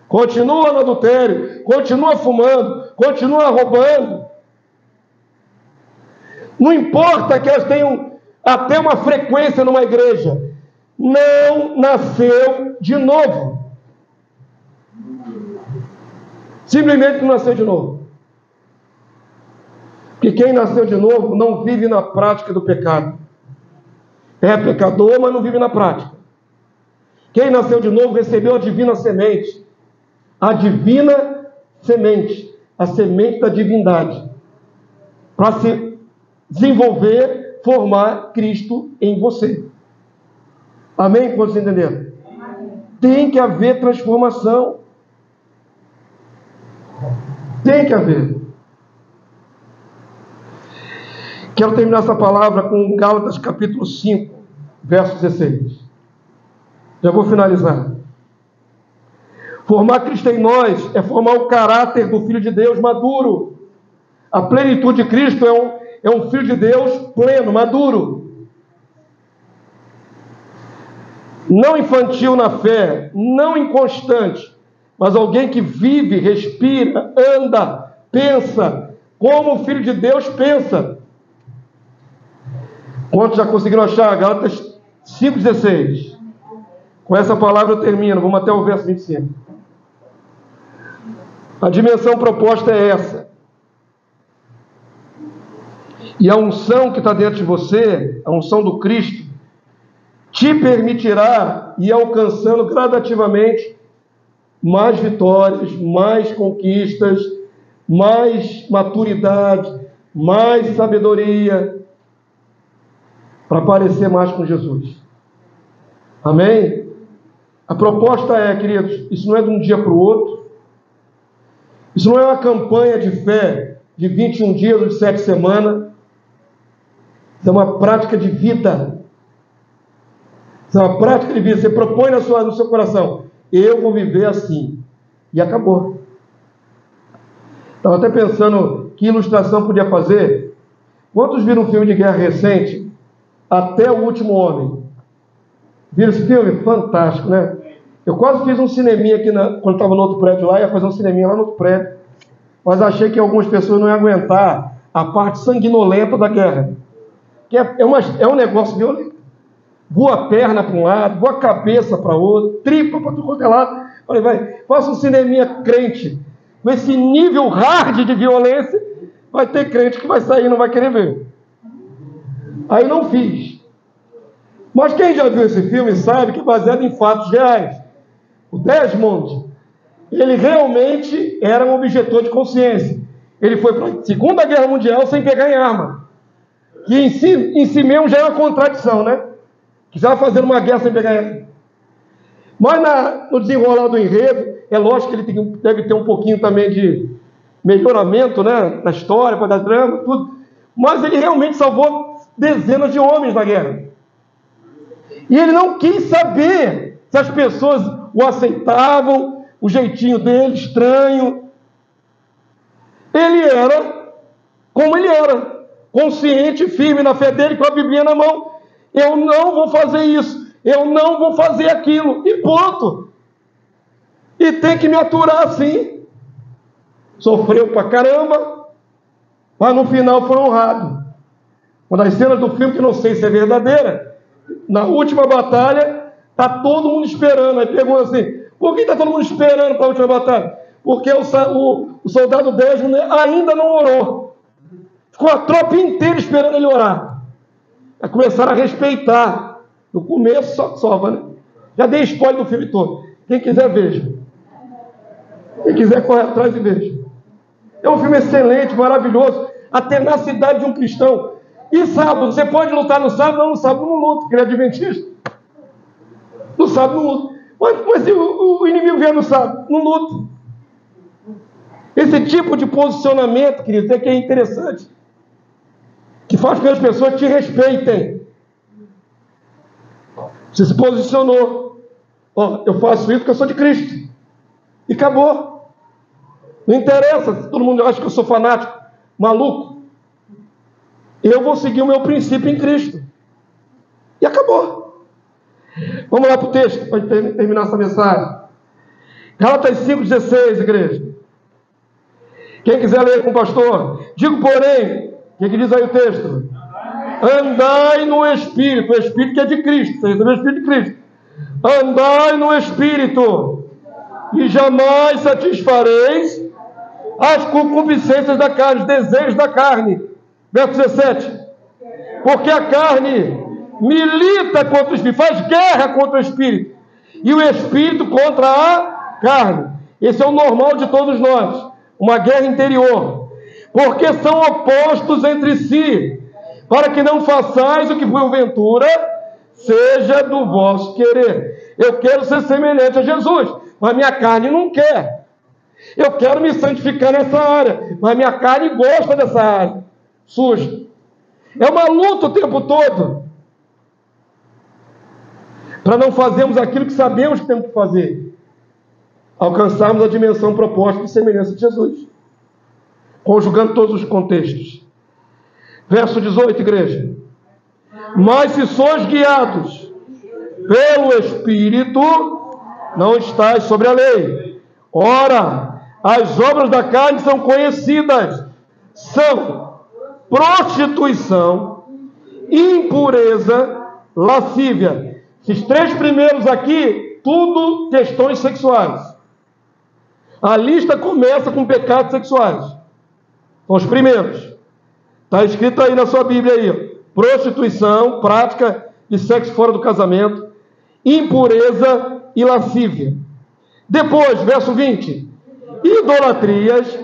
Continua no adultério, continua fumando, continua roubando. Não importa que elas tenham até uma frequência numa igreja, não nasceu de novo. Simplesmente não nasceu de novo. Porque quem nasceu de novo não vive na prática do pecado. É pecador, mas não vive na prática. Quem nasceu de novo recebeu a divina semente. A divina semente. A semente da divindade. Para se desenvolver, formar Cristo em você. Amém? Vocês entenderam? Tem que haver transformação. Tem que haver. Quero terminar essa palavra com Gálatas capítulo 5, verso 16. Já vou finalizar. Formar Cristo em nós é formar o caráter do Filho de Deus maduro. A plenitude de Cristo é um Filho de Deus pleno, maduro. Não infantil na fé, não inconstante, mas alguém que vive, respira, anda, pensa, como o Filho de Deus pensa. Quantos já conseguiram achar? Gálatas 5,16. Com essa palavra eu termino, vamos até o verso 25. A dimensão proposta é essa. E a unção que está dentro de você, a unção do Cristo, te permitirá ir alcançando gradativamente mais vitórias, mais conquistas, mais maturidade, mais sabedoria, para parecer mais com Jesus. Amém? A proposta é, queridos, isso não é de um dia para o outro. Isso não é uma campanha de fé de 21 dias ou de 7 semanas. Isso é uma prática de vida. Isso é uma prática de vida. Você propõe no seu coração: eu vou viver assim. E acabou. Estava até pensando que ilustração podia fazer. Quantos viram um filme de guerra recente? Até o Último Homem. Viram esse filme? Fantástico, né? Eu quase fiz um cineminha aqui, quando estava no outro prédio lá, ia fazer um cineminha lá no outro prédio. Mas achei que algumas pessoas não iam aguentar a parte sanguinolenta da guerra. Que é um negócio violento. Voa a perna para um lado, voa a cabeça para outro, tripa para tudo quanto é lado. Falei, vai, faça um cineminha crente. Com esse nível hard de violência, vai ter crente que vai sair e não vai querer ver. Aí não fiz. Mas quem já viu esse filme sabe que é baseado em fatos reais. O Desmond, ele realmente era um objetor de consciência. Ele foi para a Segunda Guerra Mundial sem pegar em arma. Que em si mesmo já é uma contradição, né? Que estava fazendo uma guerra sem pegar em arma. Mas no desenrolar do enredo, é lógico que ele deve ter um pouquinho também de melhoramento, né? Na história, para dar drama, tudo. Mas ele realmente salvou dezenas de homens na guerra. E ele não quis saber se as pessoas o aceitavam, o jeitinho dele, estranho. Ele era como ele era, consciente, firme na fé dele, com a Bíblia na mão. Eu não vou fazer isso, eu não vou fazer aquilo, e ponto. E tem que me aturar assim. Sofreu pra caramba, mas no final foi honrado. Uma das cenas do filme, que não sei se é verdadeira, na última batalha, está todo mundo esperando. Aí pergunta assim, por que está todo mundo esperando para a última batalha? Porque o soldado Desmond ainda não orou. Ficou a tropa inteira esperando ele orar. Aí começaram a respeitar. No começo só, né? Já dei spoiler do filme todo. Quem quiser, veja. Quem quiser, corre atrás e veja. É um filme excelente, maravilhoso. A tenacidade de um cristão. E sábado, você pode lutar no sábado? Não, no sábado não luto, porque ele é adventista. No sábado não luto. Mas se o inimigo vier no sábado, não luto. Esse tipo de posicionamento, querido, é que é interessante. Que faz com que as pessoas te respeitem. Você se posicionou. Ó, eu faço isso porque eu sou de Cristo. E acabou. Não interessa se todo mundo acha que eu sou fanático, maluco. Eu vou seguir o meu princípio em Cristo. E acabou. Vamos lá para o texto, para terminar essa mensagem. Gálatas 5,16, igreja. Quem quiser ler com o pastor. Digo, porém, o que diz aí o texto? Andai no Espírito. O Espírito que é de Cristo. Você recebeu o Espírito de Cristo. Andai no Espírito. E jamais satisfareis as concupiscências da carne, os desejos da carne. Verso 17. Porque a carne milita contra o Espírito, faz guerra contra o Espírito, e o Espírito contra a carne. Esse é o normal de todos nós, uma guerra interior, porque são opostos entre si, para que não façais o que porventura seja do vosso querer. Eu quero ser semelhante a Jesus, mas minha carne não quer. Eu quero me santificar nessa área, mas minha carne gosta dessa área suja. É uma luta o tempo todo para não fazermos aquilo que sabemos que temos que fazer, alcançarmos a dimensão proposta de semelhança de Jesus, conjugando todos os contextos. Verso 18, igreja. Mas se sois guiados pelo Espírito, não estáis sobre a lei. Ora, as obras da carne são conhecidas, são prostituição, impureza, lascívia. Esses três primeiros aqui, tudo questões sexuais. A lista começa com pecados sexuais. São os primeiros. Está escrito aí na sua Bíblia aí. Prostituição, prática de sexo fora do casamento, impureza e lascívia. Depois, verso 20. Idolatrias,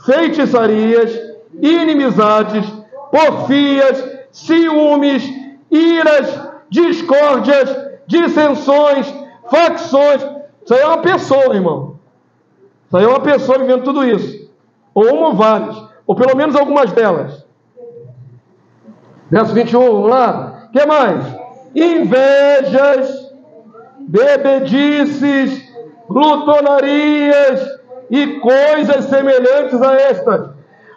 feitiçarias, inimizades, porfias, ciúmes, iras, discórdias, dissensões, facções. Isso aí é uma pessoa, irmão. Isso aí é uma pessoa vivendo tudo isso. Ou uma ou várias. Ou pelo menos algumas delas. Verso 21, vamos lá. O que mais? Invejas, bebedices, glutonarias e coisas semelhantes a estas,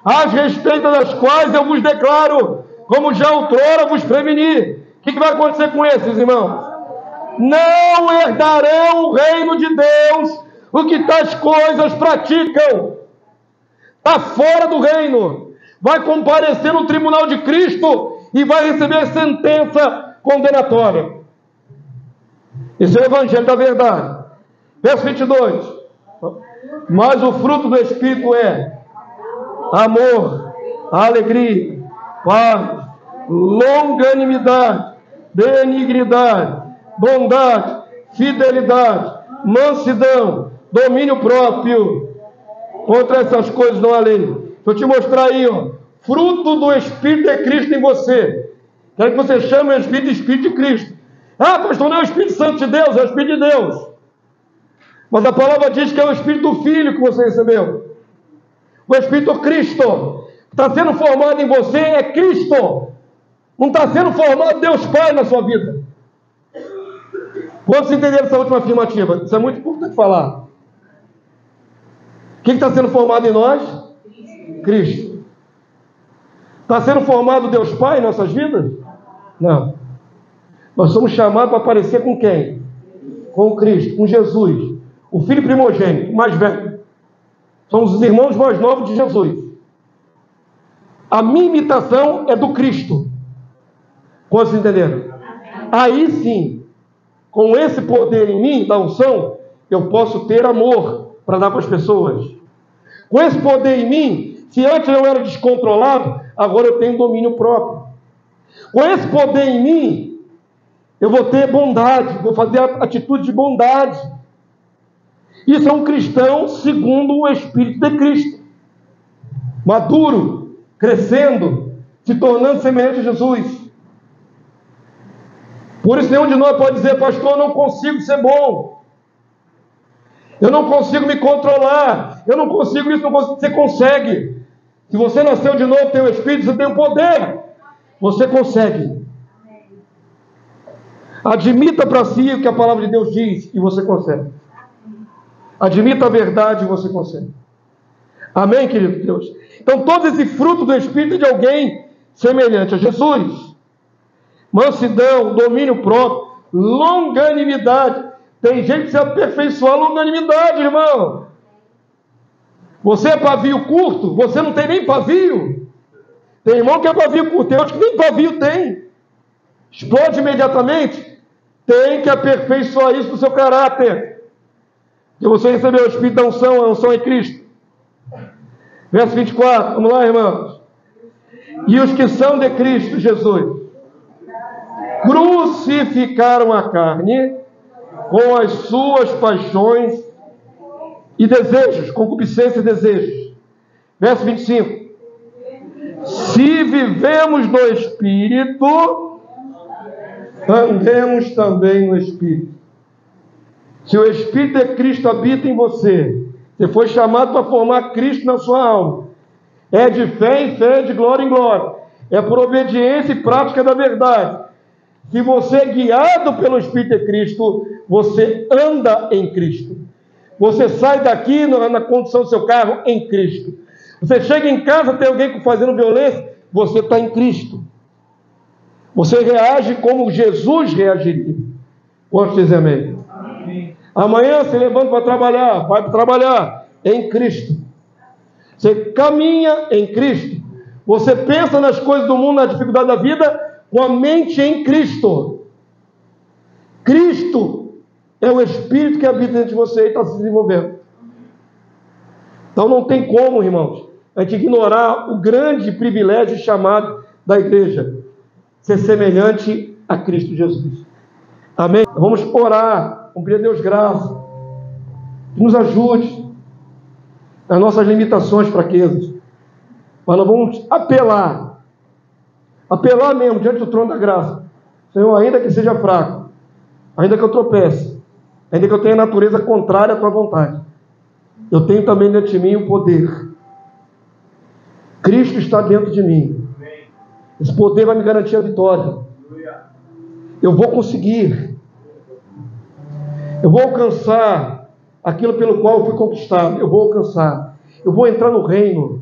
as respeito das quais eu vos declaro, como já outrora vos preveni. O que vai acontecer com esses, irmãos? Não herdarão o reino de Deus o que tais coisas praticam. Está fora do reino. Vai comparecer no tribunal de Cristo e vai receber sentença condenatória. Esse é o evangelho da verdade. Verso 22. Mas o fruto do Espírito é amor, alegria, paz, longanimidade, benignidade, bondade, fidelidade, mansidão, domínio próprio. Contra essas coisas não há lei. Deixa eu te mostrar aí, ó. Fruto do Espírito é Cristo em você. Quero que você chame o Espírito de Espírito de Cristo. Ah, pastor, não é o Espírito Santo de Deus, é o Espírito de Deus. Mas a palavra diz que é o Espírito do Filho que você recebeu. O Espírito Cristo. Está sendo formado em você é Cristo. Não está sendo formado Deus Pai na sua vida. Quantos entenderam essa última afirmativa? Isso é muito importante falar. Quem está sendo formado em nós? Cristo. Está sendo formado Deus Pai em nossas vidas? Não. Nós somos chamados para aparecer com quem? Com Cristo, com Jesus. o filho primogênito, o mais velho. São os irmãos mais novos de Jesus. A minha imitação é do Cristo. Quantos entenderam? Aí sim, com esse poder em mim, da unção, eu posso ter amor para dar para as pessoas. Com esse poder em mim, se antes eu era descontrolado, agora eu tenho domínio próprio. Com esse poder em mim, eu vou ter bondade, vou fazer atitude de bondade. Isso é um cristão segundo o Espírito de Cristo. Maduro, crescendo, se tornando semelhante a Jesus. Por isso nenhum de nós pode dizer, pastor, eu não consigo ser bom. Eu não consigo me controlar. Eu não consigo isso, não consigo. Você consegue. Se você nasceu de novo, tem o Espírito, você tem o poder. Você consegue. Admita para si o que a palavra de Deus diz e você consegue. Admita a verdade e você consegue. Amém, querido Deus? Então, todo esse fruto do Espírito é de alguém semelhante a Jesus. Mansidão, domínio próprio, longanimidade. Tem gente que precisa aperfeiçoar a longanimidade, irmão. Você é pavio curto, você não tem nem pavio. Tem irmão que é pavio curto, tem outros que nem pavio tem. Explode imediatamente. Tem que aperfeiçoar isso no seu caráter. Se você recebeu o Espírito da unção, a unção é Cristo. Verso 24, vamos lá, irmãos. E os que são de Cristo Jesus crucificaram a carne com as suas paixões e desejos, concupiscência e desejos. Verso 25. Se vivemos no Espírito, andemos também no Espírito. Se o Espírito de Cristo habita em você, você foi chamado para formar Cristo na sua alma. É de fé em fé, de glória em glória. É por obediência e prática da verdade. Se você é guiado pelo Espírito de Cristo, você anda em Cristo. Você sai daqui na condução do seu carro em Cristo. Você chega em casa, tem alguém fazendo violência, você está em Cristo. Você reage como Jesus reagiria. Quantos dizem amém? Amém. Amanhã se levanta para trabalhar, vai para trabalhar em Cristo. Você caminha em Cristo. Você pensa nas coisas do mundo, na dificuldade da vida, com a mente em Cristo. Cristo é o Espírito que habita dentro de você e está se desenvolvendo. Então não tem como, irmãos, a gente ignorar o grande privilégio chamado da igreja. Ser semelhante a Cristo Jesus. Amém? Vamos orar, vamos pedir a Deus graça, que nos ajude nas nossas limitações, fraquezas. Mas nós vamos apelar mesmo diante do trono da graça. Senhor, ainda que seja fraco, ainda que eu tropece, ainda que eu tenha natureza contrária à tua vontade, eu tenho também dentro de mim o poder. Cristo está dentro de mim. Esse poder vai me garantir a vitória. Eu vou conseguir. Eu vou alcançar aquilo pelo qual eu fui conquistado. Eu vou alcançar. Eu vou entrar no reino.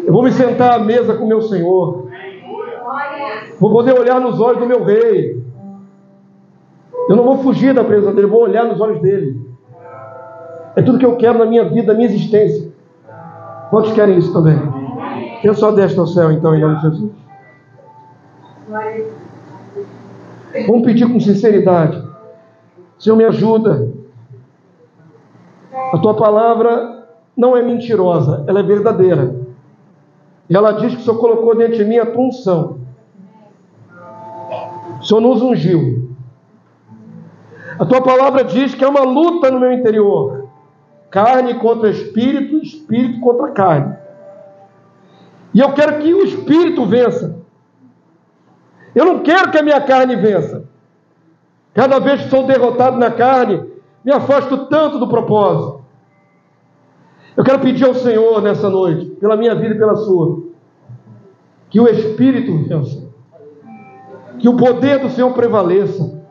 Eu vou me sentar à mesa com o meu Senhor. Vou poder olhar nos olhos do meu rei. Eu não vou fugir da presença dele. Eu vou olhar nos olhos dele. É tudo que eu quero na minha vida, na minha existência. Quantos querem isso também? Eu só desço ao céu, então, em nome de Jesus. Vamos pedir com sinceridade. Senhor, me ajuda. A tua palavra não é mentirosa, ela é verdadeira. E ela diz que o Senhor colocou dentro de mim a tua unção. O Senhor nos ungiu. A tua palavra diz que é uma luta no meu interior. Carne contra espírito, espírito contra carne. E eu quero que o espírito vença. Eu não quero que a minha carne vença. Cada vez que sou derrotado na carne, me afasto tanto do propósito. Eu quero pedir ao Senhor nessa noite, pela minha vida e pela sua, que o espírito vença. Que o poder do Senhor prevaleça.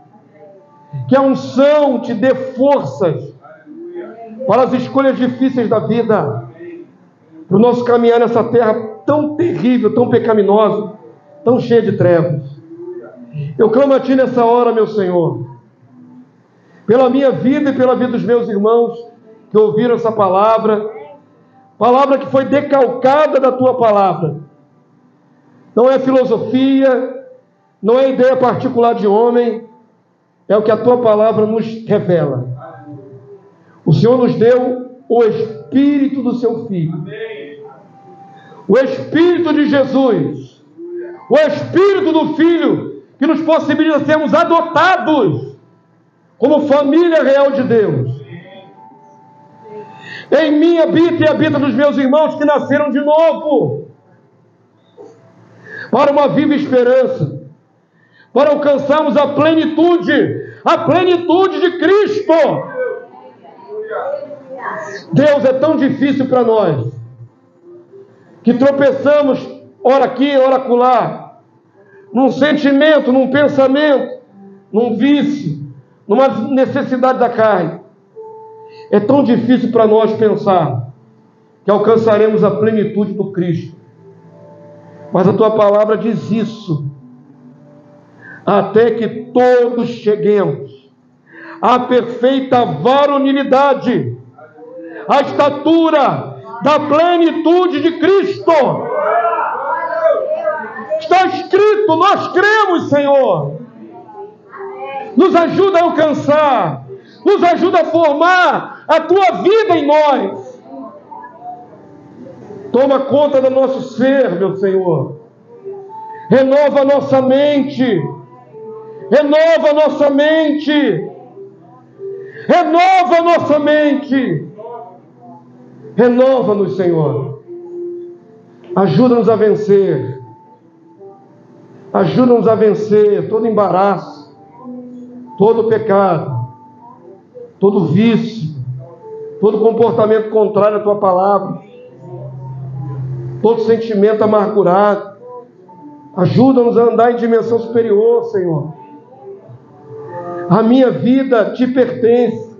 Que a unção te dê forças para as escolhas difíceis da vida, para o nosso caminhar nessa terra tão terrível, tão pecaminosa, tão cheia de trevas. Eu clamo a Ti nessa hora, meu Senhor. pela minha vida e pela vida dos meus irmãos que ouviram essa palavra, palavra que foi decalcada da tua palavra. Não é filosofia, não é ideia particular de homem, é o que a tua palavra nos revela. O Senhor nos deu o Espírito do seu Filho, o Espírito de Jesus, o Espírito do Filho, que nos possibilita sermos adotados como família real de Deus. Em mim habita e habita dos meus irmãos que nasceram de novo, para uma viva esperança, para alcançarmos a plenitude de Cristo. Deus, é tão difícil para nós, que tropeçamos, ora aqui, ora acolá, num sentimento, num pensamento, num vício, numa necessidade da carne. É tão difícil para nós pensar que alcançaremos a plenitude do Cristo. Mas a tua palavra diz isso, até que todos cheguemos à perfeita varonilidade, à estatura da plenitude de Cristo. Está escrito, nós cremos, Senhor. Nos ajuda a alcançar, nos ajuda a formar a tua vida em nós. Toma conta do nosso ser, meu Senhor. Renova a nossa mente. Renova a nossa mente. Renova a nossa mente. Renova-nos, Senhor. Ajuda-nos a vencer. Ajuda-nos a vencer todo embaraço, todo pecado, todo vício, todo comportamento contrário à tua palavra, todo sentimento amargurado. Ajuda-nos a andar em dimensão superior, Senhor. A minha vida te pertence,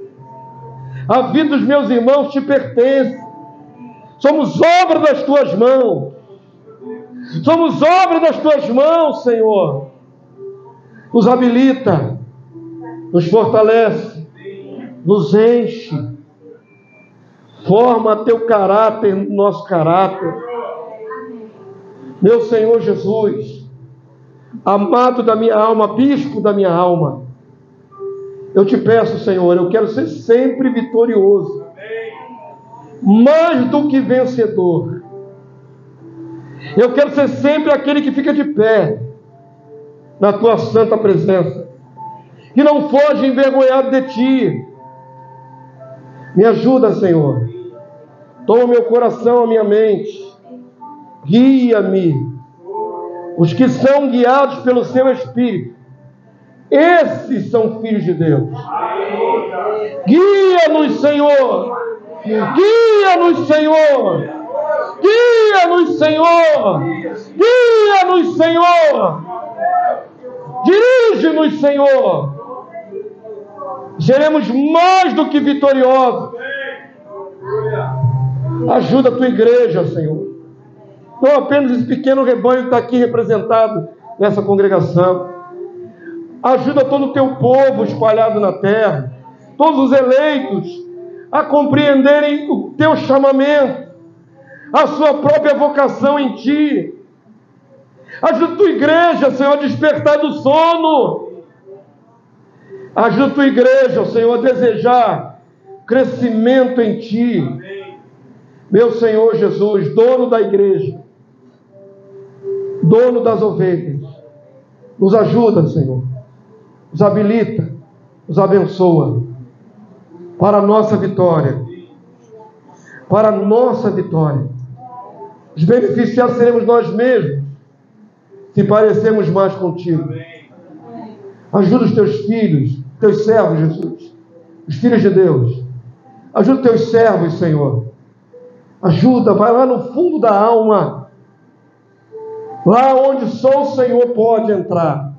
a vida dos meus irmãos te pertence. Somos obra das tuas mãos. Somos obra das tuas mãos, Senhor. Nos habilita, nos fortalece, nos enche, forma teu caráter, nosso caráter. Meu Senhor Jesus, amado da minha alma, bispo da minha alma, eu te peço, Senhor, eu quero ser sempre vitorioso, mais do que vencedor. Eu quero ser sempre aquele que fica de pé na tua santa presença, que não foge envergonhado de ti. Me ajuda, Senhor. Toma meu coração, a minha mente. Guia-me. Os que são guiados pelo seu Espírito, esses são filhos de Deus. Guia-nos, Senhor. Guia-nos, Senhor. Guia-nos, Senhor. Guia-nos, Senhor. Dirige-nos, Senhor. Seremos mais do que vitoriosos. Ajuda a tua igreja, Senhor. Não apenas esse pequeno rebanho que está aqui representado nessa congregação. Ajuda todo o teu povo espalhado na terra, todos os eleitos, a compreenderem o teu chamamento, a sua própria vocação em ti. Ajuda a tua igreja, Senhor, a despertar do sono. Ajuda a tua igreja, Senhor, a desejar crescimento em ti. Meu Senhor Jesus, dono da igreja, dono das ovelhas, nos ajuda, Senhor, nos habilita, nos abençoa, para a nossa vitória, para a nossa vitória. Os beneficiados seremos nós mesmos, se parecermos mais contigo. Ajuda os teus filhos, teus servos, Jesus, os filhos de Deus. Ajuda os teus servos, Senhor. Ajuda, vai lá no fundo da alma, lá onde só o Senhor pode entrar,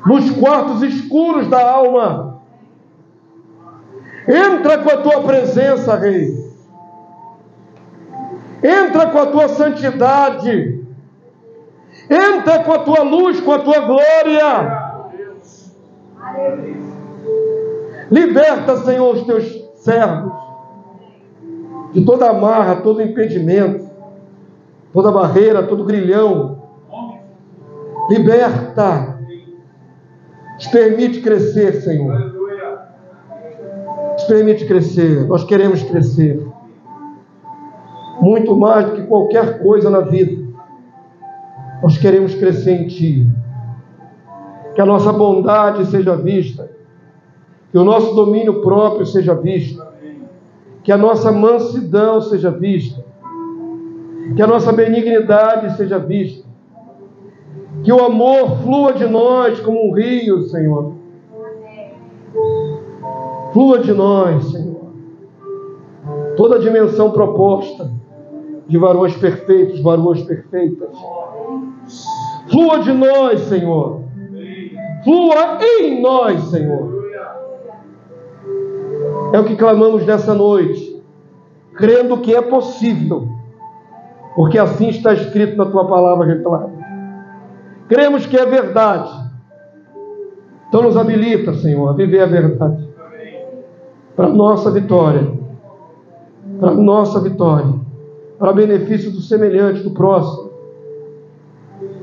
nos quartos escuros da alma. Entra com a tua presença, Rei. Entra com a tua santidade. Entra com a tua luz, com a tua glória. Liberta, Senhor, os teus servos de toda amarra, todo impedimento, toda barreira, todo grilhão. Liberta. Nos permite crescer, Senhor. Nos permite crescer. Nós queremos crescer. Muito mais do que qualquer coisa na vida. Nós queremos crescer em Ti. Que a nossa bondade seja vista. Que o nosso domínio próprio seja visto. Que a nossa mansidão seja vista. Que a nossa benignidade seja vista. Que o amor flua de nós como um rio, Senhor. Flua de nós, Senhor. Toda a dimensão proposta de varões perfeitos, varoas perfeitas. Flua de nós, Senhor. Flua em nós, Senhor. É o que clamamos nessa noite, crendo que é possível, porque assim está escrito na Tua palavra revelada. Cremos que é verdade. Então nos habilita, Senhor, a viver a verdade. Para a nossa vitória. Para a nossa vitória. Para benefício do semelhante, do próximo.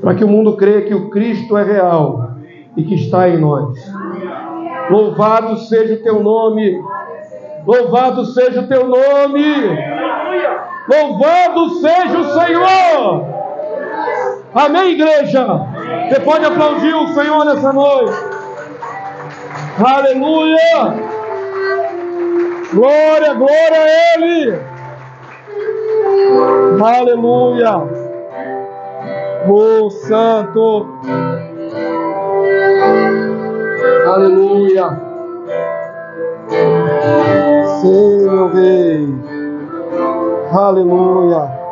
Para que o mundo creia que o Cristo é real e que está em nós. Louvado seja o Teu nome. Louvado seja o Teu nome. Louvado seja o Senhor. Amém, igreja? Você pode aplaudir o Senhor nessa noite. Aleluia. Glória, glória a Ele. Aleluia. Oh, Santo. Aleluia. Sim, meu Rei. Aleluia.